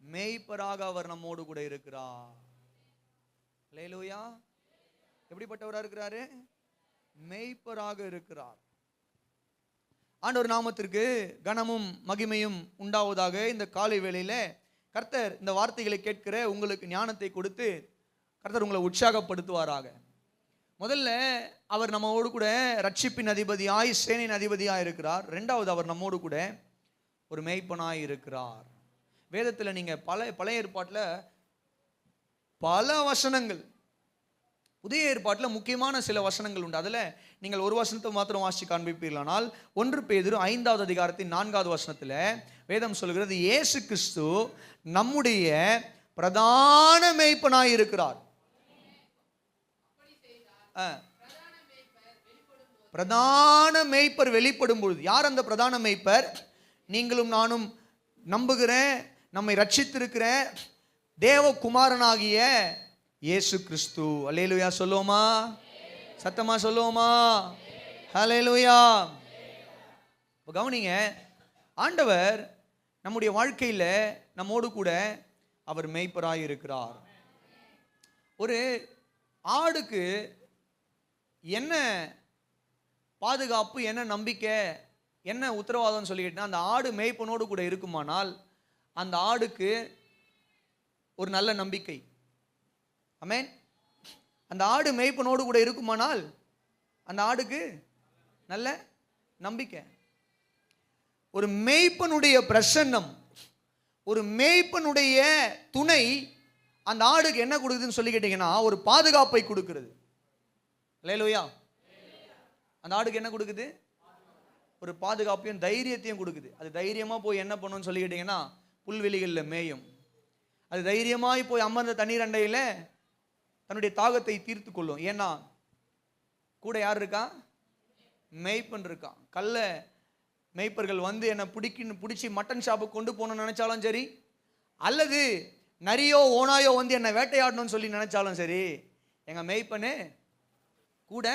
மேய்ப்பராக அவர் நம்மோடு கூட இருக்கிறார். அல்லேலூயா. எப்படிப்பட்டவரா இருக்கிறாரு? மேய்ப்பராக இருக்கிறார். ஆண்டவர் நாமத்திற்கு கனமும் மகிமையும் உண்டாவதாக. இந்த காலை வேளையில கர்த்தர் இந்த வார்த்தைகளை கேட்கிற உங்களுக்கு ஞானத்தை கொடுத்து கர்த்தர் உங்களை உற்சாகப்படுத்துவாராக. முதல்ல அவர் நம்மோடு கூட ரட்சிப்பின் அதிபதியாய், சேனையின் அதிபதியாய் இருக்கிறார். ரெண்டாவது அவர் நம்மோடு கூட ஒரு மேய்ப்பனாய் இருக்கிறார். வேதத்தில் நீங்க பழைய ஏற்பாட்டில் பல வசனங்கள், புதிய ஏற்பாட்டில் முக்கியமான சில வசனங்கள் உண்டு. அதில் நீங்கள் ஒரு வசனத்தை மாத்திரம் வாசித்து காண்பிப்பீர்களானால் 1 பேதுரு 5வது அதிகாரத்தின் 4வது வசனத்தில் வேதம் சொல்கிறது, இயேசு கிறிஸ்து நம்முடைய பிரதான மேய்ப்பனாய் இருக்கிறார். பிரதான மேய்ப்பர் வெளிப்படும் பொழுது, யார் அந்த பிரதான மேய்ப்பர்? நீங்களும் நானும் நம்புகிறேன், நம்மை ரட்சித்திருக்கிற தேவகுமாரனாகிய இயேசு கிறிஸ்து. அல்லேலூயா சொல்லுவோமா? சத்தமா சொல்லுவோமா? ஹல்லேலூயா. கவனிங்க, ஆண்டவர் நம்முடைய வாழ்க்கையில் நம்மோடு கூட அவர் மேய்ப்பராய் இருக்கிறார். ஒரு ஆடுக்கு என்ன பாதுகாப்பு, என்ன நம்பிக்கை, என்ன உத்தரவாதம்னு சொல்லிக்கிட்டா, அந்த ஆடு மேய்ப்பனோடு கூட இருக்குமானால் அந்த ஆடுக்கு ஒரு நல்ல நம்பிக்கை. ஆமென். அந்த ஆடு மேய்ப்பனோடு கூட இருக்குமானால் அந்த ஆடுக்கு நல்ல நம்பிக்கை. ஒரு மேய்ப்பனுடைய பிரசன்னம், ஒரு மேய்ப்பனுடைய துணை அந்த ஆடுக்கு என்ன கொடுக்குதுன்னு சொல்லி கேட்டீங்கன்னா, ஒரு பாதுகாப்பை கொடுக்கிறது. அல்லேலூயா. அந்த ஆடுக்கு என்ன கொடுக்குது? ஒரு பாதுகாப்பையும் தைரியத்தையும் கொடுக்குது. அது தைரியமாக போய் என்ன பண்ணுன்னு சொல்லி கேட்டீங்கன்னா, புல்வெளிகளில் மேயும். அது தைரியமாய் போய் அமர்ந்த தண்ணீர் அண்டையில் தன்னுடைய தாகத்தை தீர்த்து கொள்ளும். ஏன்னா கூட யார் இருக்கா? மேய்ப்பன் இருக்கான். கல்ல மேய்ப்பர்கள் வந்து என்னை பிடிச்சி மட்டன் ஷாப்புக்கு கொண்டு போகணும்னு நினைச்சாலும் சரி, அல்லது நரியோ ஓனாயோ வந்து என்னை வேட்டையாடணும்னு சொல்லி நினைச்சாலும் சரி, எங்க மேய்ப்பனு கூட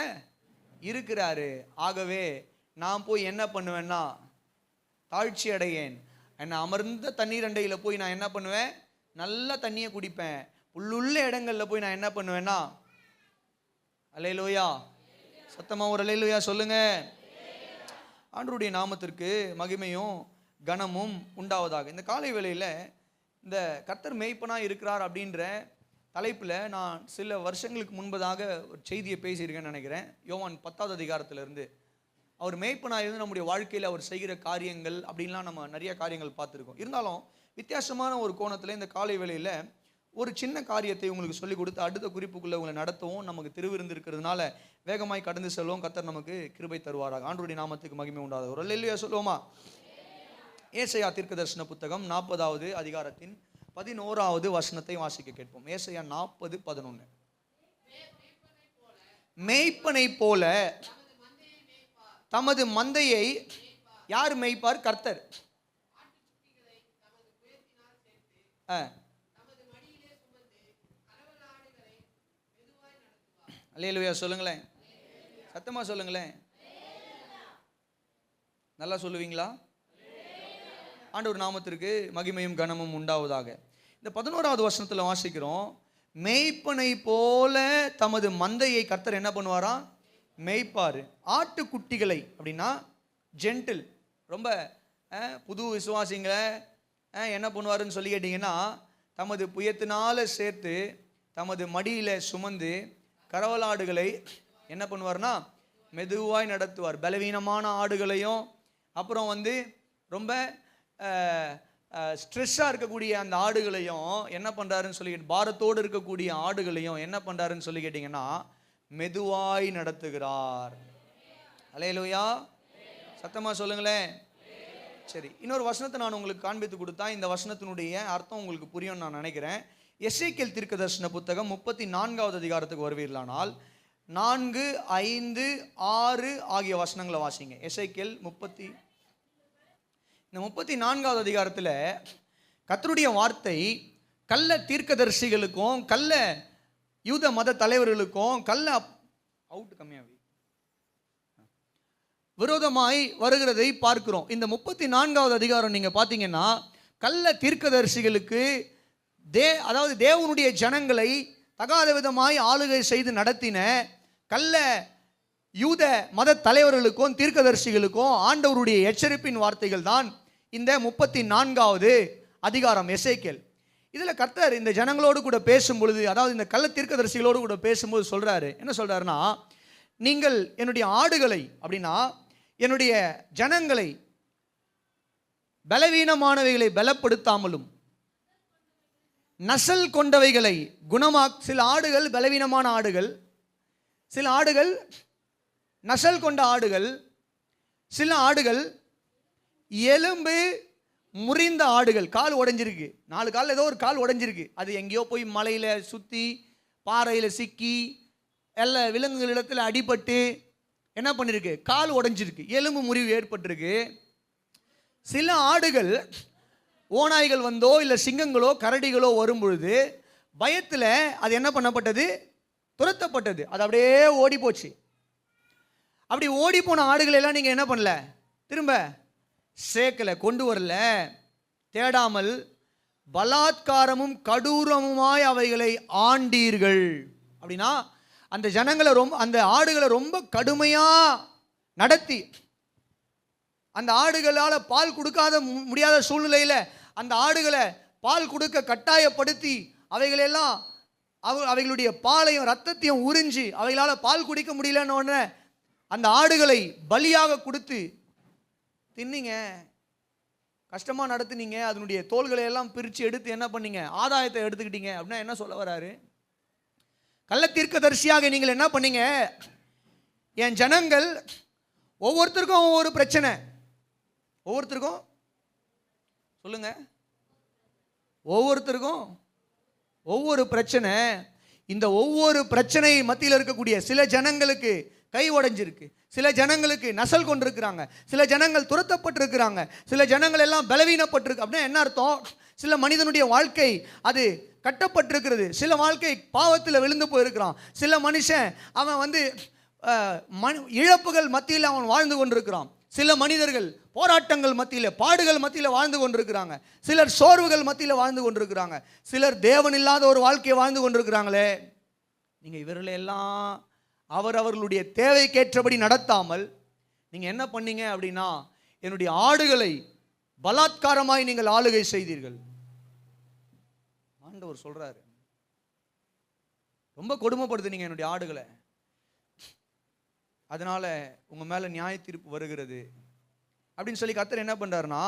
இருக்கிறாரு. ஆகவே நான் போய் என்ன பண்ணுவேன்னா, தாழ்ச்சி அடையேன். என்னை அமர்ந்த தண்ணீர் அண்டையில் போய் நான் என்ன பண்ணுவேன்? நல்ல தண்ணியை குடிப்பேன். உள்ளுள்ள இடங்கள்ல போய் நான் என்ன பண்ணுவேன்னா, அல்லேலூயா, சத்தமா ஒரு அல்லேலூயா சொல்லுங்க. ஆண்டவருடைய நாமத்திற்கு மகிமையும் கனமும் உண்டாவதாக. இந்த காலை வேளையில் இந்த கர்த்தர் மேய்ப்பனா இருக்கிறார் அப்படின்ற தலைப்பில் நான் சில வருஷங்களுக்கு முன்பதாக ஒரு செய்தியை பேசியிருக்கேன்னு நினைக்கிறேன். யோவான் 10வது அதிகாரத்திலிருந்து அவர் மேய்ப்பனாக இருந்து நம்முடைய வாழ்க்கையில் அவர் செய்கிற காரியங்கள் அப்படின்லாம் நம்ம நிறைய காரியங்கள் பார்த்துருக்கோம். இருந்தாலும் வித்தியாசமான ஒரு கோணத்தில் இந்த காலை வேளையில் ஒரு சின்ன காரியத்தை உங்களுக்கு சொல்லிக் கொடுத்து அடுத்த குறிப்புக்குள்ளே உங்களை நடத்தவும் நமக்கு திருவிருந்து இருக்கிறதுனால வேகமாய் கடந்து செல்வோம். கர்த்தர் நமக்கு கிருபை தருவாராக. ஆண்டவருடைய நாமத்துக்கு மகிமை உண்டாது. ஒரு அல்லேலூயா சொல்லுவோமா? ஏசாயா தீர்க்கதரிசன புத்தகம் 40வது அதிகாரத்தின் 11வது வசனத்தை வாசிக்க கேட்போம். ஏசாயா 40:11. மேய்ப்பனை போல தமது மந்தையை யார் மேய்ப்பார்? கர்த்தர். அல்லேலூயா சொல்லுங்களேன், சத்தமா சொல்லுங்களேன். நல்லா சொல்லுவீங்களா? ஆண்டவர் நாமத்திற்கு மகிமையும் கனமும் உண்டாவதாக. இந்த 11வது வசனத்தில் வாசிக்கிறோம், மேய்ப்பனை போல தமது மந்தையை கர்த்தர் என்ன பண்ணுவாரா? மேய்ப்பார். ஆட்டுக்குட்டிகளை அப்படின்னா ஜென்டில், ரொம்ப புது விசுவாசிங்களை என்ன பண்ணுவாருன்னு சொல்லி கேட்டிங்கன்னா, தமது புயத்தினால சேர்த்து தமது மடியில் சுமந்து கரவலாடுகளை என்ன பண்ணுவார்னா மெதுவாய் நடத்துவார். பலவீனமான ஆடுகளையும் அப்புறம் ரொம்ப ஸ்ட்ரெஸ்ஸாக இருக்கக்கூடிய அந்த ஆடுகளையும் என்ன பண்ணுறாருன்னு சொல்லி, பாரத்தோடு இருக்கக்கூடிய ஆடுகளையும் என்ன பண்ணுறாருன்னு சொல்லி கேட்டிங்கன்னா மெதுவாய் நடத்துகிறார். அல்லேலூயா, சத்தமாக சொல்லுங்களேன். சரி, இன்னொரு வசனத்தை நான் உங்களுக்கு காண்பித்து கொடுத்தா இந்த வசனத்தினுடைய அர்த்தம் உங்களுக்கு புரியும்னு நான் நினைக்கிறேன். எசேக்கியேல் தீர்க்கதரிசன புத்தகம் 34வது அதிகாரத்துக்கு வருவீர்களானால் 4, 5, 6 ஆகிய வசனங்களை வாசிங்க. எசேக்கியேல் இந்த 34வது அதிகாரத்தில் கர்த்தருடைய வார்த்தை கள்ள தீர்க்கதரிசிகளுக்கும் கள்ள யூத மத தலைவர்களுக்கும் விரோதமாய் வருகிறதை பார்க்கிறோம். இந்த 34வது அதிகாரம் நீங்க பார்த்தீங்கன்னா கள்ள தீர்க்கதரிசிகளுக்கு அதாவது தேவனுடைய ஜனங்களை தகாத விதமாய் ஆளுகை செய்து நடத்தின கள்ள யூத மத தலைவர்களுக்கும் தீர்க்கதரிசிகளுக்கும் ஆண்டவருடைய எச்சரிப்பின் வார்த்தைகள் தான் இந்த 34வது அதிகாரம் எசேக்கியேல். இதில் கர்த்தர் இந்த ஜனங்களோடு கூட பேசும் பொழுது, அதாவது இந்த கள்ள தீர்க்கதரிசிகளோடு கூட பேசும்போது சொல்றாரு, என்ன சொல்றாருன்னா, நீங்கள் என்னுடைய ஆடுகளை அப்படின்னா என்னுடைய ஜனங்களை பலவீனமானவைகளை பலப்படுத்தாமலும் நசல் கொண்டவைகளை சில ஆடுகள் பலவீனமான ஆடுகள், சில ஆடுகள் நசல் கொண்ட ஆடுகள், சில ஆடுகள் எலும்பு முறிந்த ஆடுகள், கால் உடைஞ்சிருக்கு, 4 கால் ஏதோ ஒரு கால் உடைஞ்சிருக்கு, அது எங்கேயோ போய் மலையில் சுற்றி பாறையில் சிக்கி எல்லா விலங்குகளிடத்தில் அடிபட்டு என்ன பண்ணிருக்கு, கால் உடைஞ்சிருக்கு, எலும்பு முறிவு ஏற்பட்டிருக்கு. சில ஆடுகள் ஓநாய்கள் வந்தோ இல்லை சிங்கங்களோ கரடிகளோ வரும் பொழுது பயத்தில் அது என்ன பண்ணப்பட்டது, துரத்தப்பட்டது, அது அப்படியே ஓடி போச்சு. அப்படி ஓடி போன ஆடுகள் எல்லாம் நீங்கள் என்ன பண்ணல, திரும்ப சேர்க்கலை, கொண்டு வரல, தேடாமல் பலாத்காரமும் கடூரமுமாய் அவைகளை ஆண்டீர்கள். அப்படின்னா அந்த ஜனங்களை அந்த ஆடுகளை ரொம்ப கடுமையாக நடத்தி, அந்த ஆடுகளால் பால் கொடுக்காத முடியாத சூழ்நிலையில் அந்த ஆடுகளை பால் கொடுக்க கட்டாயப்படுத்தி அவைகளெல்லாம் அவைகளுடைய பாலையும் ரத்தத்தையும் உறிஞ்சி அவைகளால் பால் குடிக்க முடியலன்னு உடனே அந்த ஆடுகளை பலியாக கொடுத்து தின்னீங்க, கஷ்டமாக நடத்துனீங்க, அதனுடைய தோள்களை எல்லாம் பிரித்து எடுத்து என்ன பண்ணீங்க, ஆதாயத்தை எடுத்துக்கிட்டீங்க. அப்படின்னா என்ன சொல்ல வராரு, கள்ள தீர்க்கதரிசியாக நீங்கள் என்ன பண்ணீங்க, என் ஜனங்கள் ஒவ்வொருத்தருக்கும் ஒவ்வொரு பிரச்சனை, ஒவ்வொருத்தருக்கும் சொல்லுங்க, ஒவ்வொருத்தருக்கும் ஒவ்வொரு பிரச்சனை. இந்த ஒவ்வொரு பிரச்சனை மத்தியில் இருக்கக்கூடிய சில ஜனங்களுக்கு கை உடைஞ்சிருக்கு, சில ஜனங்களுக்கு நசல் கொண்டிருக்கிறாங்க, சில ஜனங்கள் துரத்தப்பட்டிருக்கிறாங்க, சில ஜனங்கள் எல்லாம் பலவீனப்பட்டிருக்கு. அப்படின்னா என்ன அர்த்தம், சில மனிதனுடைய வாழ்க்கை அது கட்டப்பட்டிருக்கிறது, சில வாழ்க்கை பாவத்தில் விழுந்து போயிருக்கிறான், சில மனுஷன் அவன் இழப்புகள் மத்தியில் அவன் வாழ்ந்து கொண்டிருக்கிறான், சில மனிதர்கள் போராட்டங்கள் மத்தியில் பாடுகள் மத்தியில் வாழ்ந்து கொண்டிருக்கிறாங்க, சிலர் சோர்வுகள் மத்தியில் வாழ்ந்து கொண்டிருக்கிறாங்க, சிலர் தேவன் இல்லாத ஒரு வாழ்க்கையை வாழ்ந்து கொண்டிருக்கிறாங்களே. நீங்கள் இவர்களெல்லாம் அவர்களுடைய தேவைக்கேற்றபடி நடத்தாமல் நீங்கள் என்ன பண்ணீங்க அப்படின்னா, என்னுடைய ஆடுகளை பலாத்காரமாய் நீங்கள் ஆளுகை செய்தீர்கள். ஆண்டவர் சொல்றாரு, ரொம்ப கொடுமைப்படுத்துனீங்க என்னுடைய ஆடுகளை, அதனால உங்க மேல நியாய தீர்ப்பு வருகிறது அப்படின்னு சொல்லி கர்த்தர் என்ன பண்றாருன்னா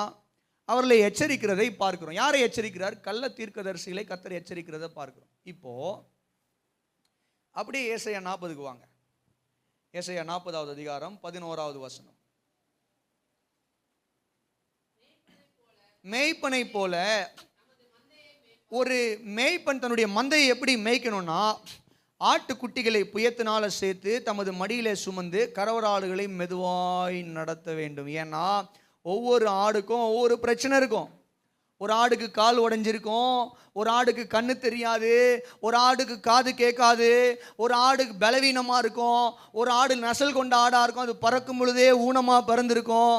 அவர்களை எச்சரிக்கிறதை பார்க்கிறோம். யாரை எச்சரிக்கிறார்? கள்ள தீர்க்கதரிசிகளை கர்த்தர் எச்சரிக்கிறதை பார்க்கிறோம். இப்போ அப்படியே ஏசாயா 40க்கு வாங்க. ஏசாயா 40வது அதிகாரம் 11வது வசனம். மேய்ப்பனை போல ஒரு மேய்ப்பன் தன்னுடைய மந்தையை எப்படி மேய்க்கணும்னா, ஆட்டுக்குட்டிகளை புயத்தினால சேர்த்து தமது மடியிலே சுமந்து கறவராடுகளை மெதுவாய் நடத்த வேண்டும். ஏன்னா ஒவ்வொரு ஆடுக்கும் ஒவ்வொரு பிரச்சனை இருக்கும். ஒரு ஆடுக்கு கால் உடைஞ்சிருக்கும், ஒரு ஆடுக்கு கண்ணு தெரியாது, ஒரு ஆடுக்கு காது கேட்காது, ஒரு ஆடுக்கு பலவீனமாக இருக்கும், ஒரு ஆடு நசல் கொண்ட ஆடாக இருக்கும், அது பறக்கும் பொழுதே ஊனமாக பறந்துருக்கும்.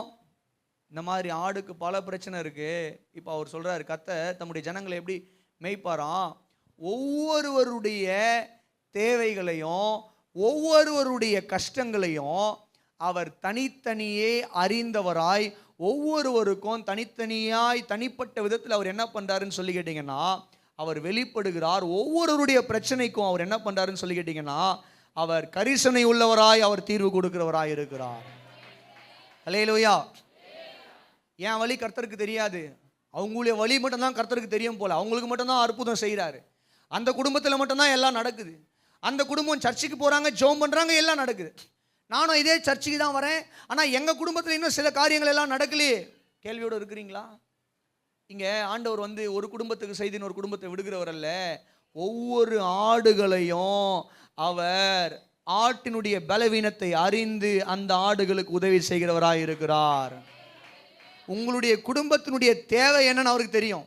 இந்த மாதிரி ஆடுக்கு பல பிரச்சனை இருக்குது. இப்போ அவர் சொல்கிறார், கர்த்தர் தம்முடைய ஜனங்களை எப்படி மேய்ப்பாராம், ஒவ்வொருவருடைய தேவைகளையும் ஒவ்வொருவருடைய கஷ்டங்களையும் அவர் தனித்தனியே அறிந்தவராய் ஒவ்வொருவருக்கும் தனித்தனியாய் தனிப்பட்ட விதத்தில் அவர் என்ன பண்றாருன்னு சொல்லி கேட்டீங்கன்னா அவர் வெளிப்படுகிறார். ஒவ்வொருவருடைய பிரச்சனைக்கும் அவர் என்ன பண்றாருன்னு சொல்லி கேட்டீங்கன்னா அவர் கரிசனை உள்ளவராய் அவர் தீர்வு கொடுக்கிறவராய் இருக்கிறார். அல்லேலூயா. என் வழி கர்த்தருக்கு தெரியாது, அவங்களுடைய வழி மட்டும்தான் கர்த்தருக்கு தெரியும் போல. அவங்களுக்கு மட்டும்தான் அற்புதம் செய்கிறாரு. அந்த குடும்பத்தில் மட்டும்தான் எல்லாம் நடக்குது. அந்த குடும்பம் சர்ச்சுக்கு போகிறாங்க, ஜெபம் பண்ணுறாங்க, எல்லாம் நடக்குது. நானும் இதே சர்ச்சுக்கு தான் வரேன், ஆனால் எங்கள் குடும்பத்தில் இன்னும் சில காரியங்கள் எல்லாம் நடக்கலையே. கேள்வியோடு இருக்கிறீங்களா? இங்கே ஆண்டவர் ஒரு குடும்பத்துக்கு செய்தின்னு ஒரு குடும்பத்தை விடுகிறவர் அல்ல. ஒவ்வொரு ஆடுகளையும் அவர் ஆட்டினுடைய பலவீனத்தை அறிந்து அந்த ஆடுகளுக்கு உதவி செய்கிறவராக இருக்கிறார். உங்களுடைய குடும்பத்தினுடைய தேவை என்னன்னு அவருக்கு தெரியும்.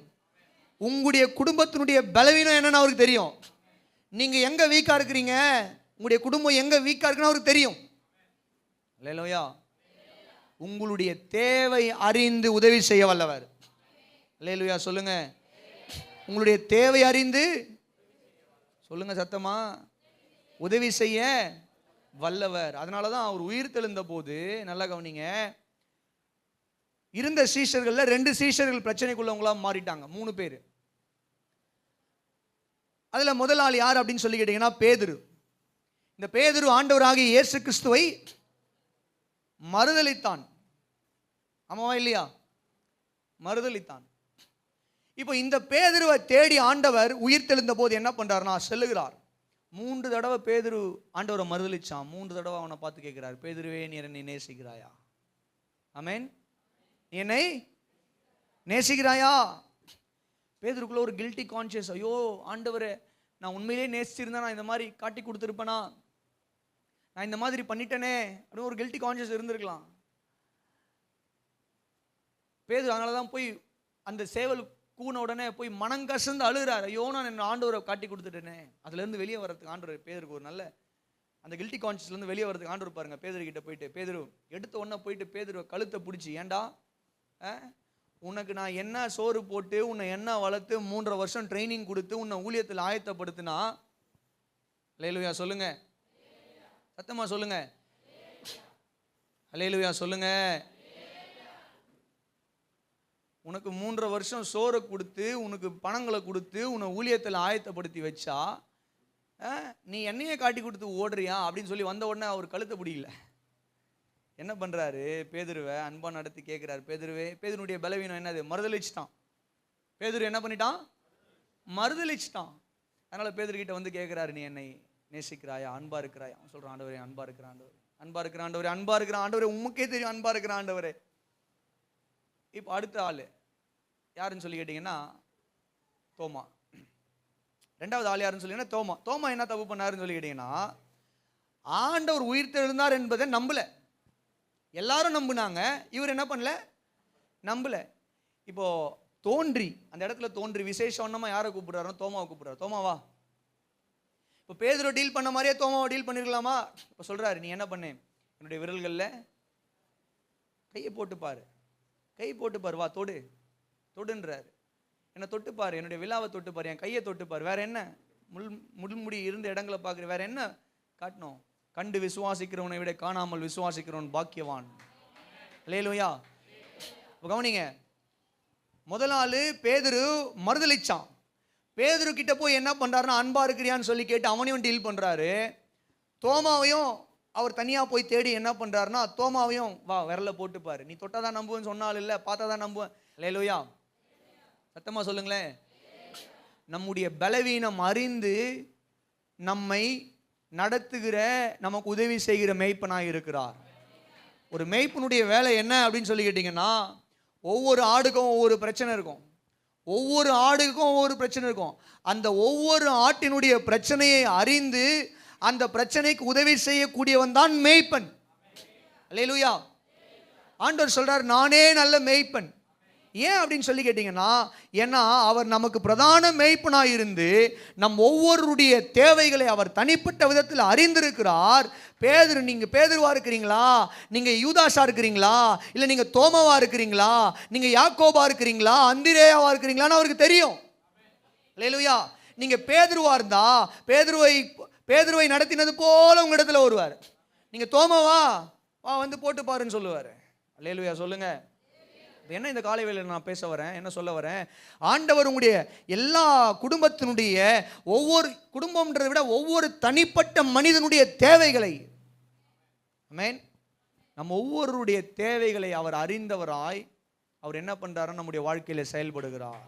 உங்களுடைய குடும்பத்தினுடைய பலவீனம் என்னன்னு அவருக்கு தெரியும். நீங்கள் எங்கே வீக்காக இருக்கிறீங்க, உங்களுடைய குடும்பம் எங்கே வீக்காக இருக்குன்னு அவருக்கு தெரியும். அல்லேலூயா. உங்களுடைய தேவை அறிந்து உதவி செய்ய வல்லவர். அல்லேலூயா சொல்லுங்க. உங்களுடைய தேவை அறிந்து சொல்லுங்க சத்தமா, உதவி செய்ய வல்லவர். அதனால தான் அவர் உயிர் தெழுந்த போது, நல்லா கவனிங்க, இருந்த சீஷர்களில் 2 சீஷர்கள் பிரச்சனைக்குள்ளவங்களா மாறிட்டாங்க. 3 பேர். அதில் முதல் ஆள் யார் அப்படின்னு சொல்லி கேட்டீங்கன்னா பேதுரு. இந்த பேதுரு ஆண்டவராகிய இயேசு கிறிஸ்துவை மறுதலித்தான். ஆமாவா இல்லையா? மறுதலித்தான். இப்போ இந்த பேதுருவை தேடி ஆண்டவர் உயிர் தெழுந்த போது என்ன பண்றாருன்னா செல்லுகிறார். 3 தடவை பேதுரு ஆண்டவரை மறுதலிச்சான். 3 தடவை அவனை பார்த்து கேட்கிறார், பேதுருவே நீ என்னை நேசிக்கிறாயா? ஆமென். நீ என்னை நேசிக்கிறாயா? பேதுருக்குள்ள ஒரு கில்ட்டி கான்சியஸ். ஐயோ ஆண்டவரே, நான் உண்மையிலே நேசிச்சிருந்தா நான் இந்த மாதிரி காட்டி கொடுத்துருப்பேனா, நான் இந்த மாதிரி பண்ணிட்டேனே அப்படின்னு ஒரு கில்ட்டி கான்சியஸ் இருந்திருக்கலாம் பேதுரு. அதனால தான் போய் அந்த சேவல் கூன உடனே போய் மனங்கசந்து அழுகிறார். ஐயோ நான் என் ஆண்டவரை காட்டி கொடுத்துட்டேனே. அதுலேருந்து வெளியே வரதுக்கு ஆண்டவர் பேதுருக்கு ஒரு நல்ல அந்த கில்ட்டி கான்சியஸ்லேருந்து வெளியே வரதுக்கு ஆண்டவர் பாருங்க, பேதுரு கிட்ட போயிட்டு, பேதுரு எடுத்த உடனே போயிட்டு பேதுருவை கழுத்தை பிடிச்சி, ஏண்டா உனக்கு நான் என்ன சோறு போட்டு உன்னை என்ன வளர்த்து 3.5 வருஷம் ட்ரைனிங் கொடுத்து உன்னை ஊழியத்தில் ஆயத்தப்படுத்தினா, அல்லேலூயா சொல்லுங்க, சத்தமா சொல்லுங்க, அல்லேலூயா சொல்லுங்க. உனக்கு 3.5 வருஷம் சோறை கொடுத்து உனக்கு பணங்களை கொடுத்து உன்னை ஊழியத்தில் ஆயத்தப்படுத்தி வச்சா நீ என்னையே காட்டி கொடுத்து ஓடுறியா அப்படின்னு சொல்லி வந்த உடனே அவர் கழுத்தை பிடிக்கல. என்ன பண்ணுறாரு, பேதுருவை அன்பா நடத்தி கேட்குறாரு, பேதுருவே, பேதுருடைய பலவீனம் என்னது? மறுதலிச்சிட்டான். பேதுரு என்ன பண்ணிட்டான்? மறுதலிச்சிட்டான். அதனால் பேதுருக்கிட்ட கேட்குறாரு, நீ என்னை நேசிக்கிறாயா, அன்பா இருக்கிறாயா? சொல்கிறான், ஆண்டவரே அன்பா இருக்கிற ஆண்டவரே, அன்பா இருக்கிற ஆண்டவரே, அன்பா இருக்கிற ஆண்டவரே, உமக்கே தெரியும் அன்பா இருக்கிற ஆண்டவரே. இப்போ அடுத்த ஆள் யாருன்னு சொல்லி கேட்டிங்கன்னா தோமா. 2வது ஆள் யாருன்னு சொல்லி தோமா. தோமா என்ன தப்பு பண்ணாருன்னு சொல்லி கேட்டிங்கன்னா ஆண்டவர் உயிர் தெழுந்தார் என்பதை நம்பலை. எல்லாரும் நம்பினாங்க, இவர் என்ன பண்ணல, நம்பல. இப்போ தோன்றி அந்த இடத்துல தோன்றி விசேஷமா யாரை கூப்பிடுறாரு? தோமாவை கூப்பிடுறாரு. தோமாவா. இப்போ பேதுரு டீல் பண்ண மாதிரியே தோமாவை டீல் பண்ணிருக்கலாமா? இப்போ சொல்றாரு, நீ என்ன பண்ணு, என்னுடைய விரல்களில் கையை போட்டுப்பாரு, கை போட்டுப்பாரு, வா தொடு தொடுன்றாரு. என்னை தொட்டுப்பாரு, என்னுடைய விழாவை தொட்டுப்பாரு, என் கையை தொட்டுப்பாரு. வேற என்ன? முள்முடி இருந்த இடங்களை பார்க்குற, வேற என்ன காட்டணும்? கண்டு விசுவாசிக்கிறவனை விட காணாமல் விசுவாசிக்கிறவன் பாக்கியவான். அல்லேலூயா. கவனிங்க, முதல் ஆளு பேதுரு மறுதலிச்சான். பேதுரு கிட்ட போய் என்ன பண்றாருன்னா, அன்பா இருக்கிறியான்னு சொல்லி கேட்டு அவனையும் டீல் பண்றாரு. தோமாவையும் அவர் தனியா போய் தேடி என்ன பண்றாருன்னா, தோமாவையும் வா விரல போட்டு பாரு, நீ தொட்டாதான் நம்புவேன்னு சொன்னால் இல்ல, பார்த்தாதான் நம்புவேன். அல்லேலூயா, சத்தமா சொல்லுங்களேன். நம்முடைய பலவீனம் அறிந்து நம்மை நடத்துகிற, நமக்கு உதவி செய்கிற மேய்ப்பனாய் இருக்கிறார். ஒரு மேய்ப்பனுடைய வேலை என்ன அப்படின்னு சொல்லி கேட்டீங்கன்னா, ஒவ்வொரு ஆடுக்கும் ஒவ்வொரு பிரச்சனை இருக்கும். ஒவ்வொரு ஆடுக்கும் ஒவ்வொரு பிரச்சனை இருக்கும். அந்த ஒவ்வொரு ஆட்டினுடைய பிரச்சனையை அறிந்து அந்த பிரச்சனைக்கு உதவி செய்யக்கூடியவன் தான் மேய்ப்பன். அல்லேலூயா. ஆண்டவர் சொல்றார், நானே நல்ல மேய்ப்பன். ஏன் அப்படின்னு சொல்லி கேட்டீங்கன்னா, ஏன்னா அவர் நமக்கு பிரதான மேய்ப்பனாய் இருந்து நம் ஒவ்வொருடைய தேவைகளை அவர் தனிப்பட்ட விதத்தில் அறிந்திருக்கிறார். பேதுரு, நீங்க பேதுருவா இருக்கிறீங்களா, நீங்க யூதாஸா இருக்கிறீங்களா, இல்ல நீங்க தோமாவா இருக்கிறீங்களா, நீங்க யாக்கோபா இருக்கிறீங்களா, அந்திரேயாவா இருக்கிறீங்களான்னு அவருக்கு தெரியும். அல்லேலூயா. நீங்க பேதுருவா இருந்தா பேதுருவை நடத்தினது போல உங்க இடத்துல வருவார். நீங்க தோமாவா, வா வந்து போட்டு பாருன்னு சொல்லுவார். அல்லேலூயா சொல்லுங்க. என்ன இந்த காலை வேளையில நான் பேச வரேன், என்ன சொல்ல வரேன், ஆண்டவர் உங்களுடைய எல்லா குடும்பத்தினுடைய, ஒவ்வொரு குடும்பம்ன்றதை விட ஒவ்வொரு தனிப்பட்ட மனிதனுடைய தேவைகளை, ஆமென், நம்ம ஒவ்வொருடைய தேவைகளை அவர் அறிந்தவராய் அவர் என்ன பண்றாரு, நம்முடைய வாழ்க்கையில செயல்படுகிறார்.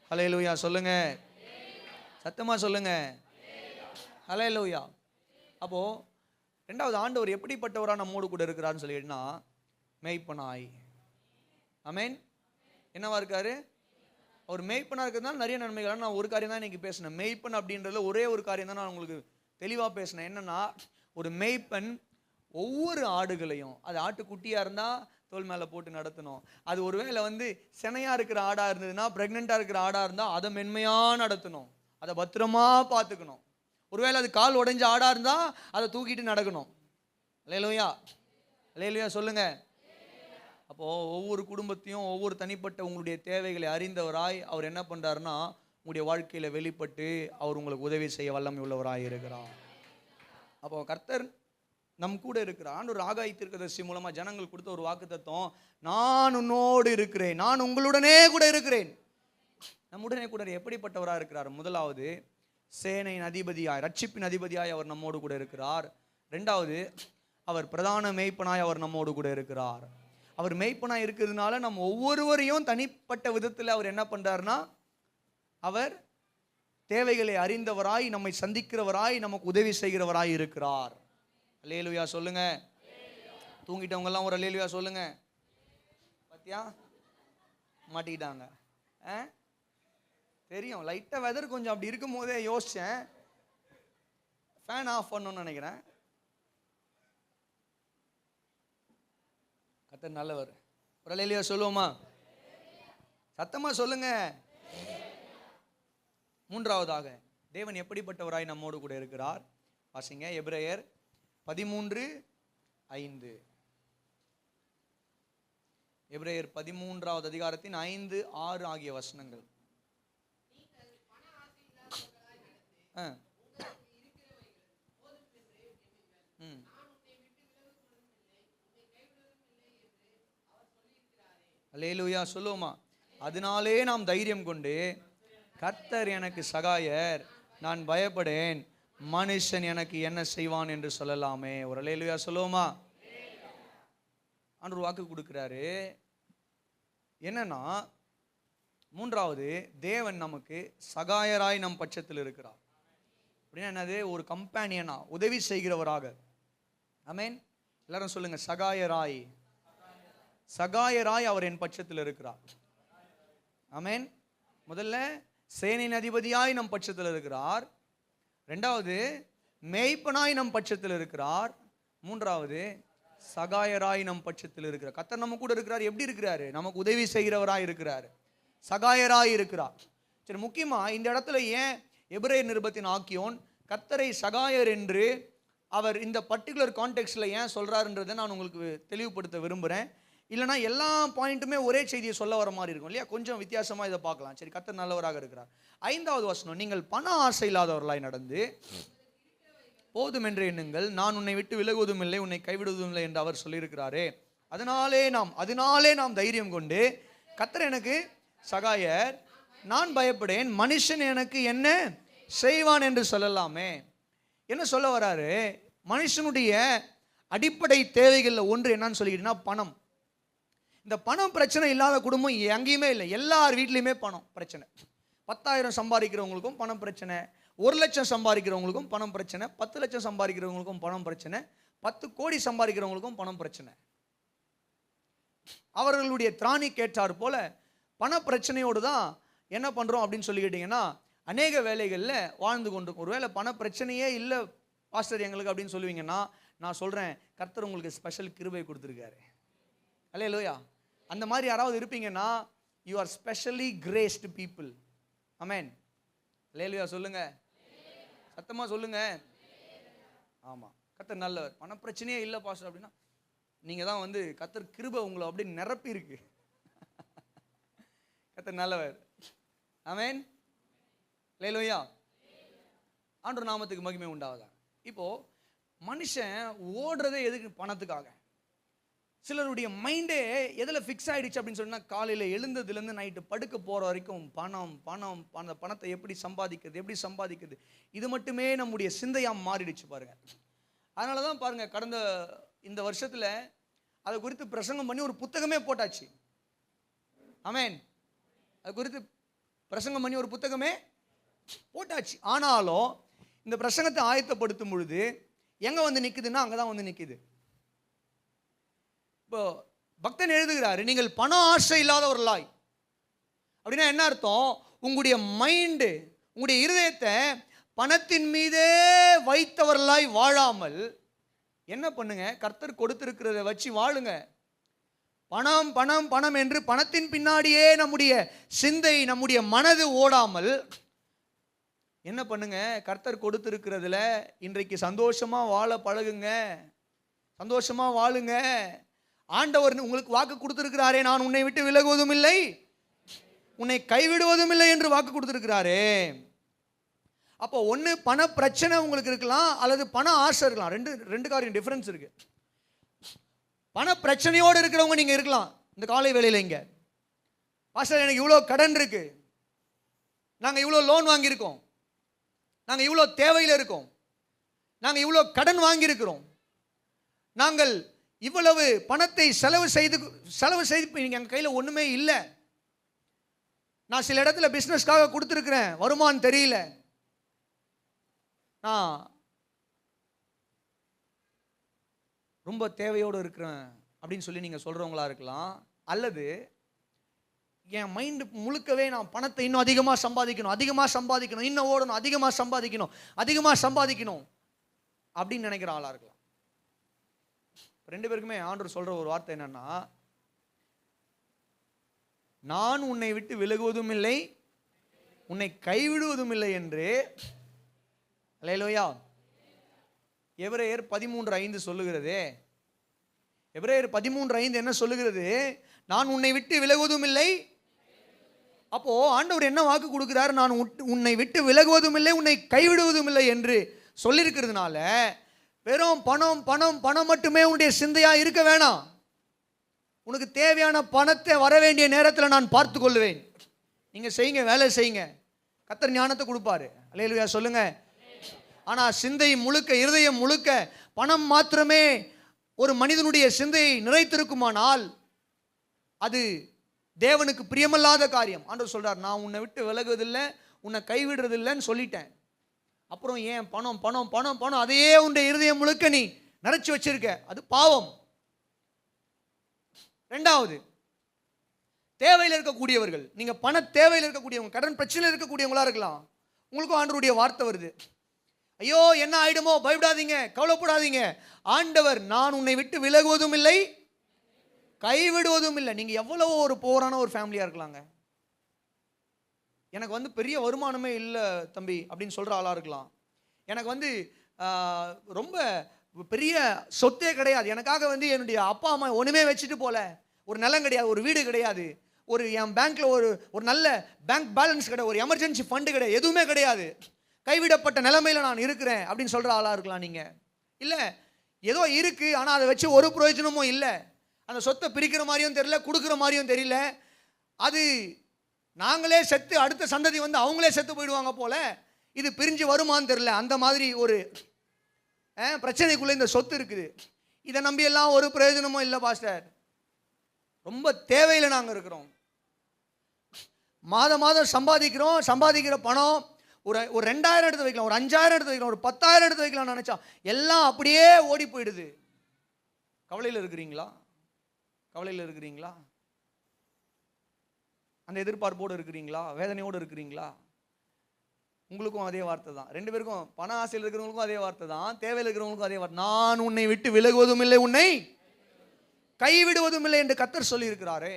ஹல்லேலூயா சொல்லுங்க, சத்தமா சொல்லுங்க. ஹல்லேலூயா. அப்போ ரெண்டாவது, ஆண்டவர் எப்படிப்பட்டவரா நம்மோடு கூட இருக்கிறார்னு சொல்லிட்டுனா, மேய்ப்பனாய். ஆமென். என்னவா இருக்காரு, அவர் மேய்ப்பனா இருக்கிறதுனால நிறைய நன்மைகள். நான் ஒரு காரியம் தான் இன்னைக்கு பேசினேன். மேய்ப்பன் அப்படின்றதுல ஒரே ஒரு காரியம் தான் நான் உங்களுக்கு தெளிவாக பேசினேன். என்னன்னா, ஒரு மேய்ப்பன் ஒவ்வொரு ஆடுகளையும், அது ஆட்டுக்குட்டியாக இருந்தால் தோல் மேலே போட்டு நடத்தணும். அது ஒருவேளை சினையாக இருக்கிற ஆடாக இருந்ததுன்னா, ப்ரெக்னெண்ட்டாக இருக்கிற ஆடாக இருந்தால் அதை மென்மையாக நடத்தணும், அதை பத்திரமா பார்த்துக்கணும். ஒருவேளை அது கால் உடைஞ்ச ஆடாக இருந்தால் அதை தூக்கிட்டு நடக்கணும். அல்லேலூயா, அல்லேலூயா சொல்லுங்க. அப்போது ஒவ்வொரு குடும்பத்தையும் ஒவ்வொரு தனிப்பட்ட உங்களுடைய தேவைகளை அறிந்தவராய் அவர் என்ன பண்ணுறாருன்னா, உங்களுடைய வாழ்க்கையில் வெளிப்பட்டு அவர் உங்களுக்கு உதவி செய்ய வல்லமை உள்ளவராய் இருக்கிறார். அப்போ கர்த்தர் நம் கூட இருக்கிறான். ஒரு ஆகாய தீர்க்கதரிசி மூலமாக ஜனங்கள் கொடுத்த ஒரு வாக்குத்தத்தம், நான் உன்னோடு இருக்கிறேன், நான் உங்களுடனே கூட இருக்கிறேன். நம்முடனே கூட எப்படிப்பட்டவராக இருக்கிறார்? முதலாவது, சேனையின் அதிபதியாய், ரட்சிப்பின் அதிபதியாய் அவர் நம்மோடு கூட இருக்கிறார். ரெண்டாவது, அவர் பிரதான மேய்ப்பனாய் அவர் நம்மோடு கூட இருக்கிறார். அவர் மேய்ப்பனாய் இருக்கிறதுனால நம்ம ஒவ்வொருவரையும் தனிப்பட்ட விதத்தில் அவர் என்ன பண்றாருன்னா, அவர் தேவைகளை அறிந்தவராய், நம்மை சந்திக்கிறவராய், நமக்கு உதவி செய்கிறவராய் இருக்கிறார். அல்லேலூயா சொல்லுங்க. தூங்கிட்டவங்க எல்லாம் ஒரு அல்லேலூயா சொல்லுங்க. பாத்தியா, மாட்டிக்கிட்டாங்க. தெரியும், லைட்டா வெதர் கொஞ்சம் அப்படி இருக்கும் போதே யோசிச்சேன், ஃபேன் ஆஃப் பண்ணணும்னு நினைக்கிறேன். கர்த்தர் நல்லவர். ஒரு அல்லேலூயா சொல்லுவோமா? சத்தமா சொல்லுங்க. மூன்றாவதாக, தேவன் எப்படிப்பட்டவராய் நம்மோடு கூட இருக்கிறார்? வாசிங்க, எபிரேயர் 13:5. எபிரேயர் 13வது அதிகாரத்தின் 5, 6 ஆகிய வசனங்கள். அல்லேலூயா சொல்லுவோமா? அதனாலே நாம் தைரியம் கொண்டு, கர்த்தர் எனக்கு சகாயர், நான் பயப்படேன், மனுஷன் எனக்கு என்ன செய்வான் என்று சொல்லலாமே. ஒரு அல்லேலூயா சொல்லுவோமா? ஆண்டவர் வாக்கு கொடுக்கிறாரு. என்னன்னா, மூன்றாவது, தேவன் நமக்கு சகாயராய் நம் பட்சத்தில் இருக்கிறார். அப்படின்னா என்னது? ஒரு கம்பேனியனா, உதவி செய்கிறவராக. ஆமென். எல்லாரும் சொல்லுங்க, சகாயராய். சகாயராய் அவர் என் பட்சத்தில் இருக்கிறார். ஆமென். முதல்ல சேனையின் அதிபதியாய் நம் பட்சத்தில் இருக்கிறார். ரெண்டாவது, மேய்ப்பனாய் நம் பட்சத்தில் இருக்கிறார். மூன்றாவது, சகாயராய் நம் பட்சத்தில் இருக்கிறார். கர்த்தர் நம்ம கூட இருக்கிறார். எப்படி இருக்கிறாரு? நமக்கு உதவி செய்கிறவராய் இருக்கிறார், சகாயராய் இருக்கிறார். சரி, முக்கியமா இந்த இடத்துல ஏன் எபிரேயர் நிருபத்தின் ஆக்கியோன் கர்த்தரை சகாயர் என்று அவர் இந்த பர்டிகுலர் கான்டெக்ஸ்ட்ல ஏன் சொல்றாருன்றதை நான் உங்களுக்கு தெளிவுபடுத்த விரும்புகிறேன். இல்லைனா எல்லா பாயிண்ட்டுமே ஒரே செய்தியை சொல்ல வர மாதிரி இருக்கும் இல்லையா? கொஞ்சம் வித்தியாசமாக இதை பார்க்கலாம். சரி, கர்த்தர் நல்லவராக இருக்கிறார். 5வது வசனம், நீங்கள் பண ஆசை இல்லாதவர்களாய் நடந்து போதும் என்று எண்ணுங்கள், நான் உன்னை விட்டு விலகுவதும் இல்லை, உன்னை கைவிடுவதும் இல்லை என்று அவர் சொல்லியிருக்கிறாரே. அதனாலே நாம் தைரியம் கொண்டு, கர்த்தர் எனக்கு சகாயர், நான் பயப்படேன், மனுஷன் எனக்கு என்ன செய்வான் என்று சொல்லலாமே. என்ன சொல்ல வராரு? மனுஷனுடைய அடிப்படை தேவைகளில் ஒன்று என்னன்னு சொல்லிக்கிட்டீங்கன்னா பணம். இந்த பணம் பிரச்சனை இல்லாத குடும்பம் எங்கேயுமே இல்லை. எல்லார் வீட்லையுமே பணம் பிரச்சனை. 10,000 சம்பாதிக்கிறவங்களுக்கும் பணம் பிரச்சனை, 1,00,000 சம்பாதிக்கிறவங்களுக்கும் பணம் பிரச்சனை, 10,00,000 சம்பாதிக்கிறவங்களுக்கும் பணம் பிரச்சனை, 10 கோடி சம்பாதிக்கிறவங்களுக்கும் பணம் பிரச்சனை. அவர்களுடைய திராணி கேட்டார் போல பண பிரச்சனையோடு தான் என்ன பண்ணுறோம் அப்படின்னு சொல்லிக்கிட்டிங்கன்னா அநேக வேலைகளில் வாழ்ந்து கொண்டு. ஒருவேளை பண பிரச்சனையே இல்லை பாஸ்டர் எங்களுக்கு அப்படின்னு சொல்லுவீங்கன்னா, நான் சொல்கிறேன், கர்த்தர் உங்களுக்கு ஸ்பெஷல் கிருபை கொடுத்துருக்காரு. அல்லேலூயா. அந்த மாதிரி யாராவது இருப்பீங்கன்னா, you are specially graced people. ஆமென். அல்லேலூயா சொல்லுங்க, சத்தமாக சொல்லுங்க. ஆமாம், கர்த்தர் நல்லவர். பண பிரச்சனையே இல்லை பாஸ்டர் அப்படின்னா நீங்கள் தான் வந்து கர்த்தர் கிருபை உங்களை அப்படியே நிரப்பி இருக்கு. கர்த்தர் நல்லவர். ஆமென். அல்லேலூயா. ஆண்டவர் நாமத்துக்கு மகிமை உண்டாவதா. இப்போ மனுஷன் ஓடுறதே எதுக்கு? பணத்துக்காக. சிலருடைய மைண்டே எதில் ஃபிக்ஸ் ஆகிடுச்சு அப்படின்னு சொன்னால், காலையில் எழுந்ததுலேருந்து நைட்டு படுக்க போகிற வரைக்கும் பணம் பணம் அந்த பணத்தை எப்படி சம்பாதிக்கிறது இது மட்டுமே நம்முடைய சிந்தையாக மாறிடுச்சு பாருங்கள். அதனால தான் பாருங்கள், கடந்த இந்த வருஷத்தில் அதை குறித்து பிரசங்கம் பண்ணி ஒரு புத்தகமே போட்டாச்சு. ஆமென். அது குறித்து பிரசங்கம் பண்ணி ஒரு புத்தகமே போட்டாச்சு. ஆனாலும் இந்த பிரசங்கத்தை ஆயத்தப்படுத்தும் பொழுது எங்கே வந்து நிற்குதுன்னா அங்கே தான் வந்து நிற்குது. இப்போ பக்தன் எழுதுகிறாரு, நீங்கள் பண ஆசை இல்லாதவர்களாய். அப்படின்னா என்ன அர்த்தம்? உங்களுடைய மைண்டு, உங்களுடைய இருதயத்தை பணத்தின் மீதே வைத்தவர்களாய் வாழாமல் என்ன பண்ணுங்க? கர்த்தர் கொடுத்திருக்கிறத வச்சு வாழுங்க. பணம் பணம் பணம் என்று பணத்தின் பின்னாடியே நம்முடைய சிந்தை, நம்முடைய மனது ஓடாமல் என்ன பண்ணுங்க? கர்த்தர் கொடுத்திருக்கிறதுல இன்றைக்கு சந்தோஷமா வாழ பழகுங்க, சந்தோஷமா வாழுங்க. ஆண்டவர் உங்களுக்கு வாக்கு கொடுத்திருக்கிறாரே, நான் உன்னை விட்டு விலகுவதும் இல்லை, உன்னை கைவிடுவதும் இல்லை என்று வாக்கு கொடுத்திருக்கிறாரே. அப்போ ஒன்று பண பிரச்சனை உங்களுக்கு இருக்கலாம், அல்லது பண ஆசை இருக்கலாம். ரெண்டு காரியம் டிஃபரன்ஸ் இருக்கு. பண பிரச்சனையோடு இருக்கிறவங்க நீங்க இருக்கலாம் இந்த காலை வேளையில். இங்க பாஸ்டர் எனக்கு இவ்வளோ கடன் இருக்கு, நாங்கள் இவ்வளோ லோன் வாங்கியிருக்கோம், நாங்கள் இவ்வளோ தேவையில் இருக்கோம், நாங்கள் இவ்வளோ கடன் வாங்கியிருக்கிறோம், நாங்கள் இவ்வளவு பணத்தை செலவு செய்து நீங்கள் எங்கள் கையில் ஒன்றுமே இல்லை, நான் சில இடத்துல பிஸ்னஸ்க்காக கொடுத்துருக்குறேன், வருமானம் தெரியல, நான் ரொம்ப தேவையோடு இருக்கிறேன் அப்படின்னு சொல்லி நீங்கள் சொல்கிறவங்களா இருக்கலாம். அல்லது என் மைண்டு முழுக்கவே நான் பணத்தை இன்னும் அதிகமாக சம்பாதிக்கணும், இன்னும் ஓடணும், அதிகமாக சம்பாதிக்கணும் அப்படின்னு நினைக்கிற ஆளாக இருக்கலாம். ரெண்டு பேருக்குமே ஆண்டவர் சொல்கிற ஒரு வார்த்தை என்னன்னா, நான் உன்னை விட்டு விலகுவதும் இல்லை, உன்னை கைவிடுவதும் இல்லை என்று. அல்லேலூயா. எபிரேயர் 13:5 சொல்லுகிறது. எபிரேயர் 13:5 என்ன சொல்லுகிறது? நான் உன்னை விட்டு விலகுவதும் இல்லை. அப்போ ஆண்டவர் என்ன வாக்கு கொடுக்கிறார்? நான் உன்னை விட்டு விலகுவதும் இல்லை, உன்னை கைவிடுவதும் இல்லை என்று சொல்லியிருக்கிறதுனால வெறும் பணம் பணம் பணம் மட்டுமே உன்னுடைய சிந்தையா இருக்க வேணாம். உனக்கு தேவையான பணத்தை வர வேண்டிய நேரத்தில் நான் பார்த்து கொள்வேன். நீங்க செய்யுங்க, வேலை செய்யுங்க, கர்த்தர் ஞானத்தை கொடுப்பாரு. அல்லேலூயா சொல்லுங்க. ஆனா சிந்தை முழுக்க, இருதயம் முழுக்க பணம் மாத்திரமே ஒரு மனிதனுடைய சிந்தையை நிறைத்திருக்குமானால் அது தேவனுக்கு பிரியமல்லாத காரியம். ஆண்டவர் சொல்றார், நான் உன்னை விட்டு விலகுவதில்லை, உன்னை கைவிடுறதில்லைன்னு சொல்லிட்டேன். அப்புறம் ஏன் பணம் பணம் பணம் பணம் அதையே உன்னுடைய இருதயம் முழுக்க நீ நிறைச்சு வச்சிருக்க, அது பாவம். ரெண்டாவது, தேவையில் இருக்கக்கூடியவர்கள், நீங்க பண தேவையில் இருக்கக்கூடியவங்க, கடன் பிரச்சனையில் இருக்கக்கூடியவங்களா இருக்கலாம். உங்களுக்கும் ஆண்டவருடைய வார்த்தை வருது, ஐயோ என்ன ஆயிடுமோ, பயப்படாதீங்க, கவலைப்படாதீங்க, ஆண்டவர் நான் உன்னை விட்டு விலகுவதும் இல்லை, கைவிடுவதும் இல்லை. நீங்க எவ்வளவு ஒரு போரான ஒரு ஃபேமிலியா இருக்கலாங்க. எனக்கு வந்து பெரிய வருமானமே இல்லை தம்பி அப்படின்னு சொல்ற ஆளா இருக்கலாம். எனக்கு வந்து ரொம்ப பெரிய சொத்தே கிடையாது, எனக்காக வந்து என்னுடைய அப்பா அம்மா ஒண்ணுமே வச்சுட்டு போல, ஒரு நிலம் கிடையாது, ஒரு வீடு கிடையாது, ஒரு என் பேங்க்ல ஒரு நல்ல பேங்க் பேலன்ஸ் கிடையாது, ஒரு எமர்ஜென்சி ஃபண்டு கிடையாது, எதுவுமே கிடையாது, கைவிடப்பட்ட நிலைமையில நான் இருக்கிறேன் அப்படின்னு சொல்ற ஆளா இருக்கலாம். நீங்க இல்ல ஏதோ இருக்கு, ஆனா அதை வச்சு ஒரு பிரயோஜனமும் இல்லை, அந்த சொத்தை பிரிக்கிற மாதிரியும் தெரியல, கொடுக்குற மாதிரியும் தெரியல, அது நாங்களே செத்து அடுத்த சந்ததி வந்து அவங்களே செத்து போயிடுவாங்க போல, இது பிரிஞ்சு வருமான்னு தெரியல. அந்த மாதிரி ஒரு பிரச்சனைக்குள்ளே இந்த சொத்து இருக்குது. இதை நம்பி எல்லாம் ஒரு பிரயோஜனமும் இல்லை பாஸ்டர். ரொம்ப தேவையில் நாங்கள் இருக்கிறோம். மாதம் மாதம் சம்பாதிக்கிற பணம் ஒரு 2000 எடுத்து வைக்கலாம், ஒரு 5000 எடுத்து வைக்கலாம், ஒரு 10,000 எடுத்து வைக்கலாம்னு நினச்சா எல்லாம் அப்படியே ஓடி போயிடுது. கவலையில் இருக்கிறீங்களா? கவலையில் இருக்கிறீங்களா? அந்த எதிர்பார்ப்போடு இருக்கிறீங்களா? வேதனையோடு இருக்கிறீங்களா? உங்களுக்கும் அதே வார்த்தை தான். 2 பேருக்கும், பண ஆசையில் இருக்கிறவங்களுக்கும் அதே வார்த்தை தான், தேவையில் இருக்கிறவங்களுக்கும் அதே வார்த்தை. நான் உன்னை விட்டு விலகுவதும் இல்லை, உன்னை கைவிடுவதும் இல்லை என்று கர்த்தர் சொல்லி இருக்கிறாரே.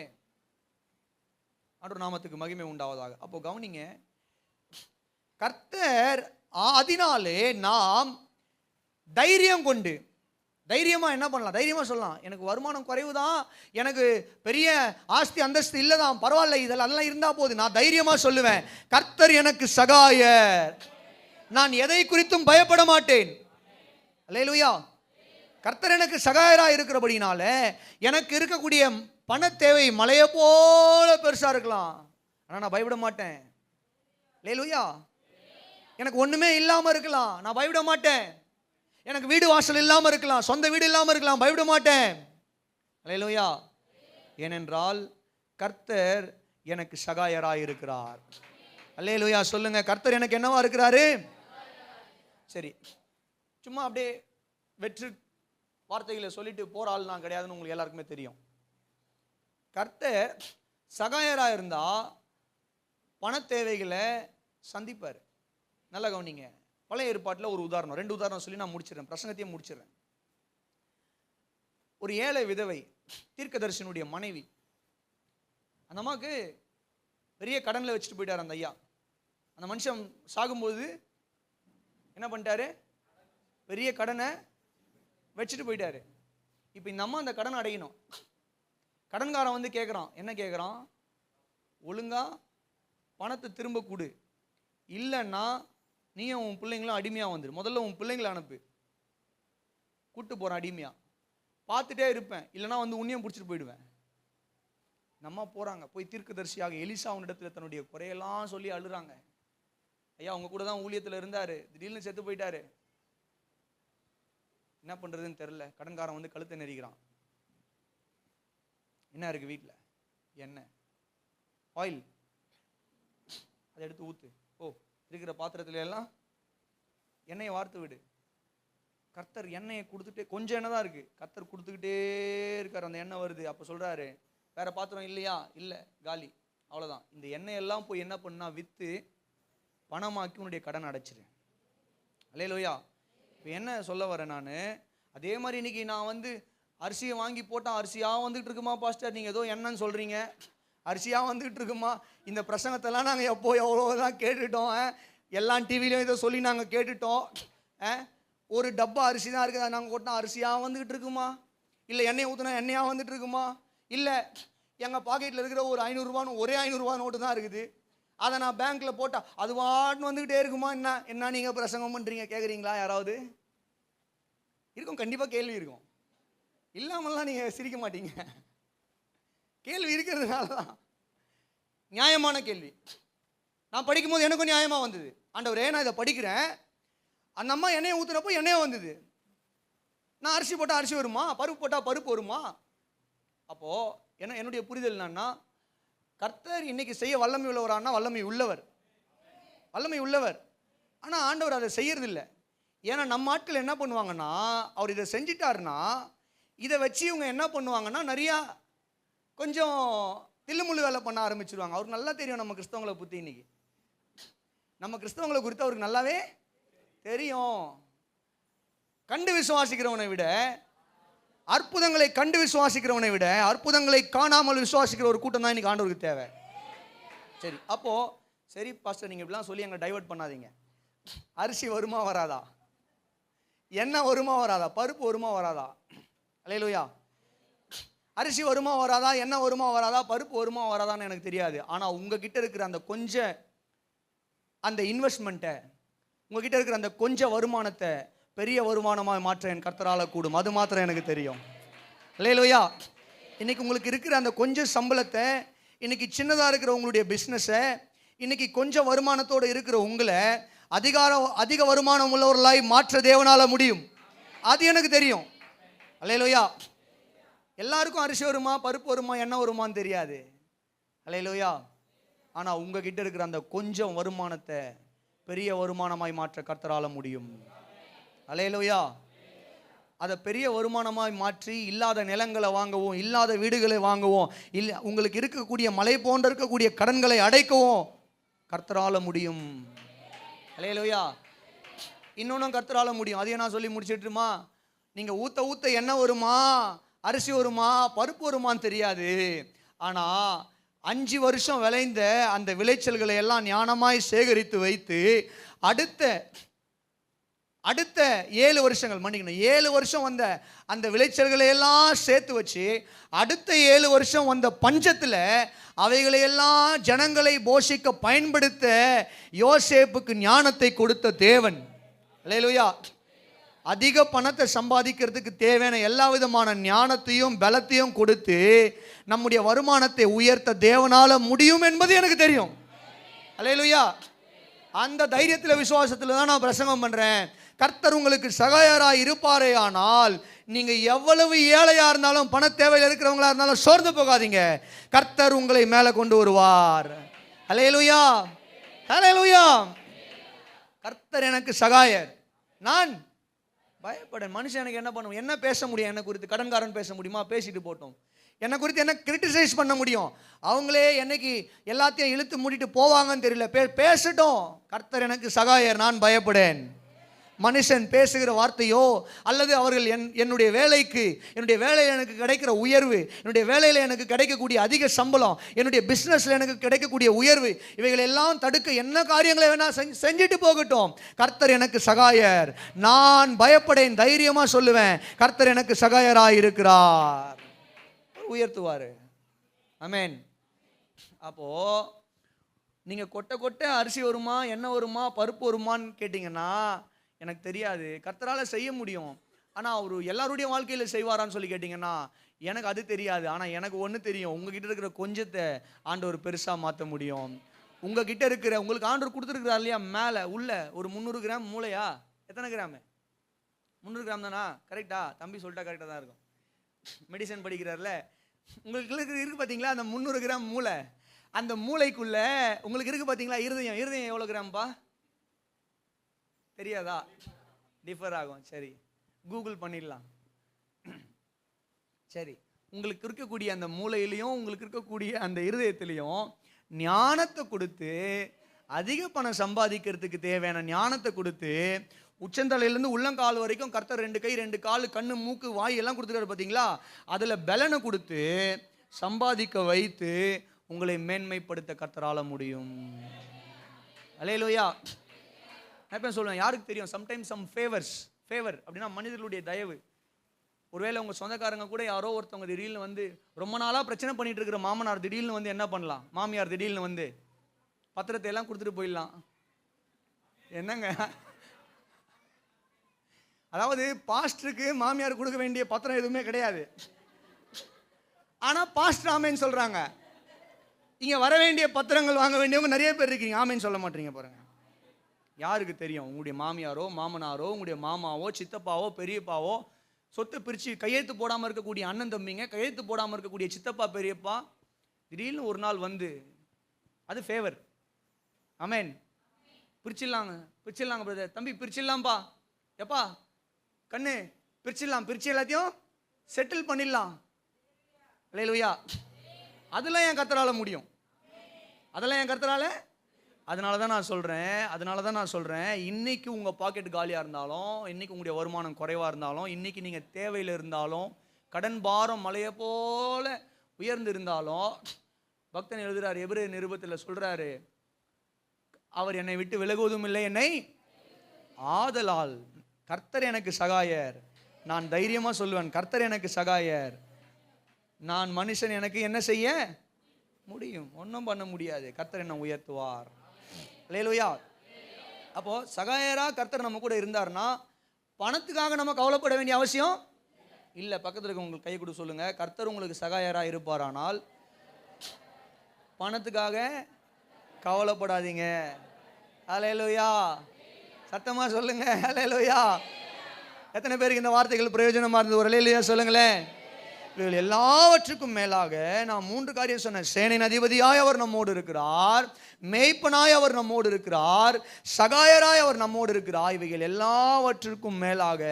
ஆண்டவர் நாமத்துக்கு மகிமை உண்டாவதாக. அப்போ கவனிங்க, கர்த்தர் அதனாலே நாம் தைரியம் கொண்டு, தைரியமா என்ன பண்ணலாம்? தைரியமா சொல்லலாம், எனக்கு வருமானம் குறைவு தான், எனக்கு பெரிய ஆஸ்தி அந்தஸ்து இல்லதான், பரவாயில்ல, இதெல்லாம் இருந்தா போது, நான் தைரியமா சொல்லுவேன், கர்த்தர் எனக்கு சகாயர், நான் எதை குறித்தும் பயப்பட மாட்டேன். அல்லேலூயா. கர்த்தர் எனக்கு சகாயராக இருக்கிறபடினால எனக்கு இருக்கக்கூடிய பண தேவை மலையை போல பெருசா இருக்கலாம், ஆனால் நான் பயப்பட மாட்டேன். அல்லேலூயா. எனக்கு ஒண்ணுமே இல்லாம இருக்கலாம், நான் பயப்பட மாட்டேன். எனக்கு வீடு வாசல் இல்லாம இருக்கலாம், சொந்த வீடு இல்லாம இருக்கலாம், பயப்பட மாட்டேன். அல்லேலூயா. ஏனென்றால் கர்த்தர் எனக்கு சகாயராக இருக்கிறார். அல்லேலூயா. சொல்லுங்க, கர்த்தர் எனக்கு என்னவா இருக்கிறாரு? சரி, சும்மா அப்படியே வெற்று வார்த்தைகளை சொல்லிட்டு போற ஆள் நான் கிடையாதுன்னு உங்களுக்கு எல்லாருக்குமே தெரியும். கர்த்தர் சகாயராக இருந்தா பண தேவைகளை சந்திப்பார். நல்லா கவனிங்க. பழைய ஏற்பாட்டில் ஒரு உதாரணம், 2 உதாரணம் சொல்லி நான் முடிச்சிடறேன், பிரசங்கத்தையும் முடிச்சிடறேன். ஒரு ஏழை விதவை, தீர்க்கதரிசனுடைய மனைவி. அந்த அம்மாவுக்கு பெரிய கடனில் வச்சுட்டு போயிட்டார் அந்த ஐயா. அந்த மனுஷன் சாகும்போது என்ன பண்ணிட்டாரு? பெரிய கடனை வச்சுட்டு போயிட்டாரு. இப்போ இந்த அம்மா அந்த கடனை அடையணும். கடன்காரன் வந்து கேட்குறான், என்ன கேட்குறான்? ஒழுங்கா பணத்தை திரும்ப கொடு, இல்லைன்னா நீயும் உன் பிள்ளைங்களும் அடிமையாக வந்துடு. முதல்ல உன் பிள்ளைங்களை அனுப்பு, கூட்டு போகிறேன் அடிமையாக, பார்த்துட்டே இருப்பேன், இல்லைனா வந்து உன்னையும் பிடிச்சிட்டு போயிடுவேன். நம்ம போகிறாங்க, போய் தீர்க்கதரிசியாக எலிசாவினிடத்தில் தன்னுடைய குறையெல்லாம் சொல்லி அழுறாங்க. ஐயா, அவங்க கூட தான் ஊழியத்தில் இருந்தார், திடீர்னு செத்து போயிட்டாரு, என்ன பண்ணுறதுன்னு தெரில. கடன்காரன் வந்து கழுத்தை நெரிக்கிறான். என்ன இருக்குது வீட்டில்? எண்ணெய், ஆயில், அதை எடுத்து ஊற்று, இருக்கிற பாத்திரத்துல எல்லாம் எண்ணெயை வார்த்து விடு. கர்த்தர் எண்ணெயை கொடுத்துட்டே, கொஞ்சம் எண்ணெய் தான் இருக்குது, கர்த்தர் கொடுத்துக்கிட்டே இருக்கார். அந்த எண்ணெய் வருது. அப்போ சொல்கிறாரு, வேற பாத்திரம் இல்லையா? இல்லை, காலி, அவ்வளோதான். இந்த எண்ணெயெல்லாம் போய் என்ன பண்ணா விற்று பணமாக்கி உன்னுடைய கடன் அடைச்சிரு. அல்லேலூயா. இப்போ என்ன சொல்ல வரேன் நான், அதே மாதிரி இன்னைக்கு நான் வந்து அரிசியை வாங்கி போட்டால் அரிசியாக வந்துகிட்டு இருக்குமா பாஸ்டர்? நீங்கள் ஏதோ என்னன்னு சொல்கிறீங்க, அரிசியாக வந்துகிட்டு இருக்குமா? இந்த பிரசங்கத்தெல்லாம் நாங்கள் எவ்வளோதான் கேட்டுட்டோம், எல்லாம் டிவிலையும் இதை சொல்லி நாங்கள் கேட்டுட்டோம். ஒரு டப்பா அரிசி தான் இருக்குது, நாங்கள் கொட்டினா அரிசியாக வந்துக்கிட்டு இருக்குமா? இல்லை எண்ணெயை ஊற்றினா எண்ணெயாக வந்துட்டு இருக்குமா? இல்லை எங்கள் பாக்கெட்டில் இருக்கிற ஒரு 500 ரூபான்னு ஒரே 500 ரூபா நோட்டு தான் இருக்குது, அதை நான் பேங்க்கில் போட்டால் அது வாட்டுன்னு வந்துக்கிட்டே இருக்குமா? என்ன நீங்கள் பிரசங்கம் பண்ணுறீங்க கேட்குறீங்களா? யாராவது இருக்கும், கண்டிப்பாக கேள்வி இருக்கும். இல்லாமல்லாம் நீங்கள் சிரிக்க மாட்டீங்க. கேள்வி இருக்கிறதுனால தான், நியாயமான கேள்வி. நான் படிக்கும்போது எனக்கும் நியாயமாக வந்தது. ஆண்டவரே, நான் இதை படிக்கிறேன், அந்த அம்மா எண்ணெயை ஊற்றுனப்போ எண்ணெயை வந்தது, நான் அரிசி போட்டால் அரிசி வருமா? பருப்பு போட்டால் பருப்பு வருமா? அப்போது என்னுடைய புரிதல் என்னன்னா, கர்த்தர் இன்னைக்கு செய்ய வல்லமை உள்ளவரானா வல்லமை உள்ளவர், ஆனால் ஆண்டவர் அதை செய்யறதில்லை. ஏன்னா நம்ம ஆட்கள் என்ன பண்ணுவாங்கன்னா, அவர் இதை செஞ்சிட்டாருன்னா இதை வச்சு இவங்க என்ன பண்ணுவாங்கன்னா நிறையா கொஞ்சம் தில்லுமுள்ளு வேலை பண்ண ஆரம்பிச்சிருவாங்க. அவருக்கு நல்லா தெரியும் நம்ம கிறிஸ்தவங்களை பற்றி. இன்னைக்கு நம்ம கிறிஸ்தவங்களை குறித்து அவருக்கு நல்லாவே தெரியும். கண்டு விசுவாசிக்கிறவனை விட, அற்புதங்களை கண்டு விசுவாசிக்கிறவனை விட அற்புதங்களை காணாமல் விசுவாசிக்கிற ஒரு கூட்டம் தான் இன்னைக்கு ஆண்டவருக்கு தேவை. சரி, அப்போ சரி பாஸ்டர், நீங்கள் இப்படிலாம் சொல்லி எங்களை டைவர்ட் பண்ணாதீங்க. அரிசி வருமா வராதா? எண்ணெய் வருமா வராதா? பருப்பு வருமா வராதா? அல்லேலூயா. அரிசி வருமா வராதா? எண்ணெய் வருமா வராதா? பருப்பு வருமா வராதான்னு எனக்கு தெரியாது. ஆனால் உங்ககிட்ட இருக்கிற அந்த கொஞ்சம் அந்த இன்வெஸ்ட்மெண்ட்டை, உங்ககிட்ட இருக்கிற அந்த கொஞ்சம் வருமானத்தை பெரிய வருமானமாக மாற்ற என் கர்த்தரால கூடும். அது மாத்திரம் எனக்கு தெரியும். அல்லேலூயா. இன்னைக்கு உங்களுக்கு இருக்கிற அந்த கொஞ்சம் சம்பளத்தை இன்னைக்கு சின்னதாக இருக்கிற உங்களுடைய பிஸ்னஸை, இன்னைக்கு கொஞ்சம் வருமானத்தோடு இருக்கிற உங்களை அதிக வருமானம் உள்ளவர்களாய் மாற்ற தேவனால முடியும். அது எனக்கு தெரியும். அல்லேலூயா. எல்லாருக்கும் அரிசி வருமா, பருப்பு வருமா, எண்ணெய் வருமான்னு தெரியாது. அல்லேலூயா. ஆனால் உங்ககிட்ட இருக்கிற அந்த கொஞ்சம் வருமானத்தை பெரிய வருமானமாய் மாற்ற கர்த்தரால முடியும். அல்லேலூயா. அதை பெரிய வருமானமாய் மாற்றி இல்லாத நிலங்களை வாங்கவும், இல்லாத வீடுகளை வாங்கவும், இல்லை உங்களுக்கு இருக்கக்கூடிய மலை போன்ற இருக்கக்கூடிய கடன்களை அடைக்கவும் கர்த்தரால முடியும். அல்லேலூயா. இன்னொன்னும் கர்த்தரால முடியும். அதையே நான் சொல்லி முடிச்சிட்டுமா, நீங்கள் ஊற்ற ஊற்ற என்ன வருமா, அரிசி வருமா, பருப்பு வருமானு தெரியாது. ஆனால் 5 வருஷம் விளைந்த அந்த விளைச்சல்களை எல்லாம் ஞானமாய் சேகரித்து வைத்து அடுத்த 7 வருஷங்கள், மன்னிக்கணும், 7 வருஷம் வந்த அந்த விளைச்சல்களை எல்லாம் சேர்த்து வச்சு அடுத்த 7 வருஷம் வந்த பஞ்சத்தில் அவைகளையெல்லாம் ஜனங்களை போஷிக்க பயன்படுத்த யோசேப்புக்கு ஞானத்தை கொடுத்த தேவன். அல்லேலூயா. அதிக பணத்தை சம்பாதிக்கிறதுக்கு தேவையான எல்லா விதமான ஞானத்தையும் பலத்தையும் கொடுத்து நம்முடைய வருமானத்தை உயர்த்த தேவனால முடியும் என்பது எனக்கு தெரியும். அல்லேலூயா. அந்த தைரியத்தில் விசுவாசத்தில் தான் நான் பிரசங்கம் பண்ணுறேன். கர்த்தர் உங்களுக்கு சகாயராக இருப்பாரே ஆனால் நீங்கள் எவ்வளவு ஏழையாக இருந்தாலும், பண தேவையில் இருக்கிறவங்களா இருந்தாலும் சோர்ந்து போகாதீங்க. கர்த்தர் உங்களை மேலே கொண்டு வருவார். அல்லேலூயா. அல்லேலூயா. கர்த்தர் எனக்கு சகாயர், நான் பயப்படேன். மனுஷன் எனக்கு என்ன பண்ணும், என்ன பேச முடியும், என்னை குறித்து கடன்காரன் பேச முடியுமா, பேசிட்டு போட்டோம். என்னை குறித்து என்ன கிரிட்டிசைஸ் பண்ண முடியும், அவங்களே என்னைக்கு எல்லாத்தையும் இழுத்து மூடிட்டு போவாங்கன்னு தெரியல, பேசட்டும். கர்த்தர் எனக்கு சகாயர், நான் பயப்படேன். மனுஷன் பேசுகிற வார்த்தையோ அல்லது அவர்கள் என்னுடைய வேலையில் எனக்கு கிடைக்கிற உயர்வு, என்னுடைய வேலையில் எனக்கு கிடைக்கக்கூடிய அதிக சம்பளம், என்னுடைய பிஸ்னஸில் எனக்கு கிடைக்கக்கூடிய உயர்வு, இவைகள் எல்லாம் தடுக்க என்ன காரியங்களை வேணால் செஞ்சுட்டு போகட்டும். கர்த்தர் எனக்கு சகாயர், நான் பயப்படேன். தைரியமாக சொல்லுவேன், கர்த்தர் எனக்கு சகாயராக இருக்கிறார். உயர்த்துவார். ஆமென். அப்போது நீங்கள் கொட்டை அரிசி வருமா, எண்ணெய் வருமா, பருப்பு வருமான்னு கேட்டிங்கன்னா எனக்கு தெரியாது. கர்த்தரால் செய்ய முடியும். ஆனால் அவர் எல்லாருடைய வாழ்க்கையில் செய்வாரான்னு சொல்லி கேட்டிங்கன்னா எனக்கு அது தெரியாது. ஆனால் எனக்கு ஒன்று தெரியும், உங்ககிட்ட இருக்கிற கொஞ்சத்தை ஆண்டவர் பெருசாக மாற்ற முடியும். உங்ககிட்ட இருக்கிற, உங்களுக்கு ஆண்டவர் கொடுத்துருக்குறாரு இல்லையா, மேலே உள்ள ஒரு 300 கிராம் மூளையா, எத்தனை கிராமு, 300 கிராம் தானா? கரெக்டா? தம்பி சொல்லிட்டா கரெக்டாக தான் இருக்கும். மெடிசன் படிக்கிறார்ல, உங்களுக்கு இருக்குது பார்த்தீங்களா அந்த 300 கிராம் மூளை. அந்த மூளைக்குள்ளே உங்களுக்கு இருக்குது பார்த்தீங்களா இருதயம் எவ்வளோ கிராம்பா தெரியாதா? டிஃபர் ஆகும். சரி, கூகுள் பண்ணிடலாம். சரி, உங்களுக்கு இருக்கக்கூடிய அந்த மூளையிலையும் உங்களுக்கு இருக்கக்கூடிய அந்த இருதயத்திலையும் ஞானத்தை கொடுத்து, அதிக பணம் சம்பாதிக்கிறதுக்கு தேவையான ஞானத்தை கொடுத்து, உச்சந்தலையிலேருந்து உள்ளங்கால் வரைக்கும் கர்த்தர் 2 கை 2 கால் கண்ணு மூக்கு வாய் எல்லாம் கொடுத்துருக்காரு பார்த்தீங்களா, அதில் பலனை கொடுத்து சம்பாதிக்க வைத்து உங்களை மேன்மைப்படுத்த கர்த்தரால முடியும். அல்லேலூயா. நான் இப்போ சொல்லுவேன், யாருக்கு தெரியும், சம்டைம்ஸ் சம் ஃபேவர் அப்படின்னா மனிதர்களுடைய தயவு. ஒருவேளை உங்கள் சொந்தக்காரங்க கூட யாரோ ஒருத்தவங்க திடீர்னு வந்து, ரொம்ப நாளாக பிரச்சனை பண்ணிட்டு இருக்கிற மாமனார் திடீர்னு வந்து என்ன பண்ணலாம், மாமியார் திடீர்னு வந்து பத்திரத்தை எல்லாம் கொடுத்துட்டு போயிடலாம். என்னங்க, அதாவது பாஸ்டருக்கு மாமியார் கொடுக்க வேண்டிய பத்திரம் எதுவுமே கிடையாது. ஆனால் பாஸ்டர் ஆமேன்னு சொல்கிறாங்க. இங்கே வர வேண்டிய பத்திரங்கள் வாங்க வேண்டியவங்க நிறைய பேர் இருக்கீங்க, ஆமேன்னு சொல்ல மாட்டீங்க. பாருங்க, யாருக்கு தெரியும், உங்களுடைய மாமியாரோ மாமனாரோ உங்களுடைய மாமாவோ சித்தப்பாவோ பெரியப்பாவோ சொத்தை பிரித்து கையெழுத்து போடாமல் இருக்கக்கூடிய அண்ணன் தம்பிங்க, கையெழுத்து போடாமல் இருக்கக்கூடிய சித்தப்பா பெரியப்பா திடீர்னு ஒரு நாள் வந்து, அது ஃபேவர். ஆமென். பிரிச்சிடலாங்க பிரதர், தம்பி பிரிச்சிடலாம்ப்பா, எப்பா கண்ணு பிரிச்சிடலாம், பிரித்து எல்லாத்தையும் செட்டில் பண்ணிடலாம். அல்லேலூயா. அதெல்லாம் என் கர்த்தரால முடியும், அதெல்லாம் என் கர்த்தரால. அதனால தான் நான் சொல்கிறேன், இன்றைக்கி உங்கள் பாக்கெட் காலியாக இருந்தாலும், இன்றைக்கி உங்களுடைய வருமானம் குறைவாக இருந்தாலும், இன்றைக்கி நீங்கள் தேவையில் இருந்தாலும், கடன் பாரம் மலையை போல உயர்ந்து இருந்தாலும், பக்தன் எழுதுகிறார், எபிரேயர் நிருபத்தில் சொல்கிறாரு, அவர் என்னை விட்டு விலகுவதும் இல்லை, என்னை ஆதலால் கர்த்தர் எனக்கு சகாயர். நான் தைரியமாக சொல்லுவேன், கர்த்தர் எனக்கு சகாயர். நான் மனுஷன் எனக்கு என்ன செய்ய முடியும்? ஒன்றும் பண்ண முடியாது. கர்த்தர் என்னை உயர்த்துவார். அல்லேலூயா. அப்போ சகாயரா கர்த்தர் நம்ம கூட இருந்தார்னா பணத்துக்காக நம்ம கவலைப்பட வேண்டிய அவசியம் இல்லை. பக்கத்தில் இருக்க உங்களுக்கு கை கொடு சொல்லுங்க, கர்த்தர் உங்களுக்கு சகாயரா இருப்பாரானால் பணத்துக்காக கவலைப்படாதீங்க. ஹல்லேலூயா. சத்தமா சொல்லுங்க ஹல்லேலூயா. எத்தனை பேருக்கு இந்த வார்த்தைகள் பிரயோஜனமா இருந்தது? ஒரு ஹல்லேலூயா சொல்லுங்களேன். இவைகள் எல்லாவற்றுக்கும் மேலாக நான் 3 காரியம் சொன்னேன். சேனையின் அதிபதியாய் அவர் நம்மோடு இருக்கிறார், மேய்ப்பனாய் அவர் நம்மோடு இருக்கிறார், சகாயராய் அவர் நம்மோடு இருக்கிறார். இவைகள் எல்லாவற்றுக்கும் மேலாக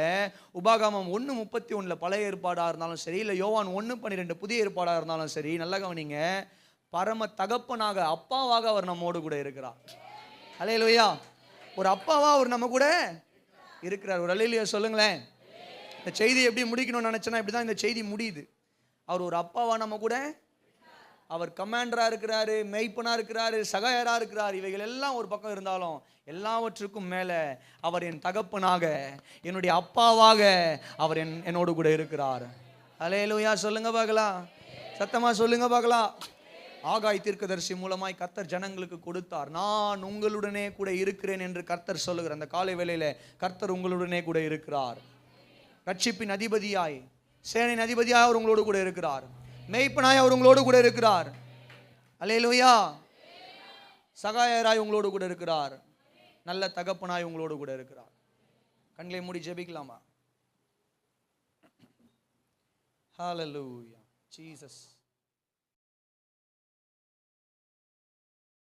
உபாகமம் 1:31 பழைய ஏற்பாடாக இருந்தாலும் சரி, இல்லை யோவான் 1:12 புதிய ஏற்பாடாக இருந்தாலும் சரி, நல்ல கவனிங்க, பரம தகப்பனாக அப்பாவாக அவர் நம்மோடு கூட இருக்கிறார். ஹல்லேலூயா. ஒரு அப்பாவா அவர் நம்ம கூட இருக்கிறார். ஒரு ஹல்லேலூயா சொல்லுங்களேன். இந்த செய்தி எப்படி முடிக்கணும்னு நினைச்சேன்னா இப்படிதான் இந்த செய்தி முடியுது. அவர் ஒரு அப்பாவா நம்ம கூட, அவர் கமாண்டரா இருக்கிறாரு, மெய்ப்பனா இருக்கிறாரு, சகாயரா இருக்கிறார். இவைகள் எல்லாம் ஒரு பக்கம் இருந்தாலும் எல்லாவற்றுக்கும் மேல அவர் என் தகப்பனாக, என்னுடைய அப்பாவாக அவர் என்னோடு கூட இருக்கிறார். ஹல்லேலூயா சொல்லுங்க பார்க்கலாம். சத்தமா சொல்லுங்க பார்க்கலாம். ஆகாய் தீர்க்கதரிசி மூலமாய் கர்த்தர் ஜனங்களுக்கு கொடுத்தார். நான் உங்களுடனே கூட இருக்கிறேன் என்று கர்த்தர் சொல்லுகிறார். அந்த காலை வேளையில கர்த்தர் உங்களுடனே கூட இருக்கிறார். ரட்சிப்பின் அதிபதியாய், சேனையின் அதிபதியாய் அவர் உங்களோடு கூட இருக்கிறார். மேய்ப்பனாய் அவர் உங்களோடு கூட இருக்கிறார். அல்லேலூயா. சகாயராய் உங்களோடு கூட இருக்கிறார். நல்ல தகப்பனாய் உங்களோடு கூட இருக்கிறார். கண்களை மூடி ஜெபிக்கலாமா? ஹல்லேலூயா. ஜீசஸ்.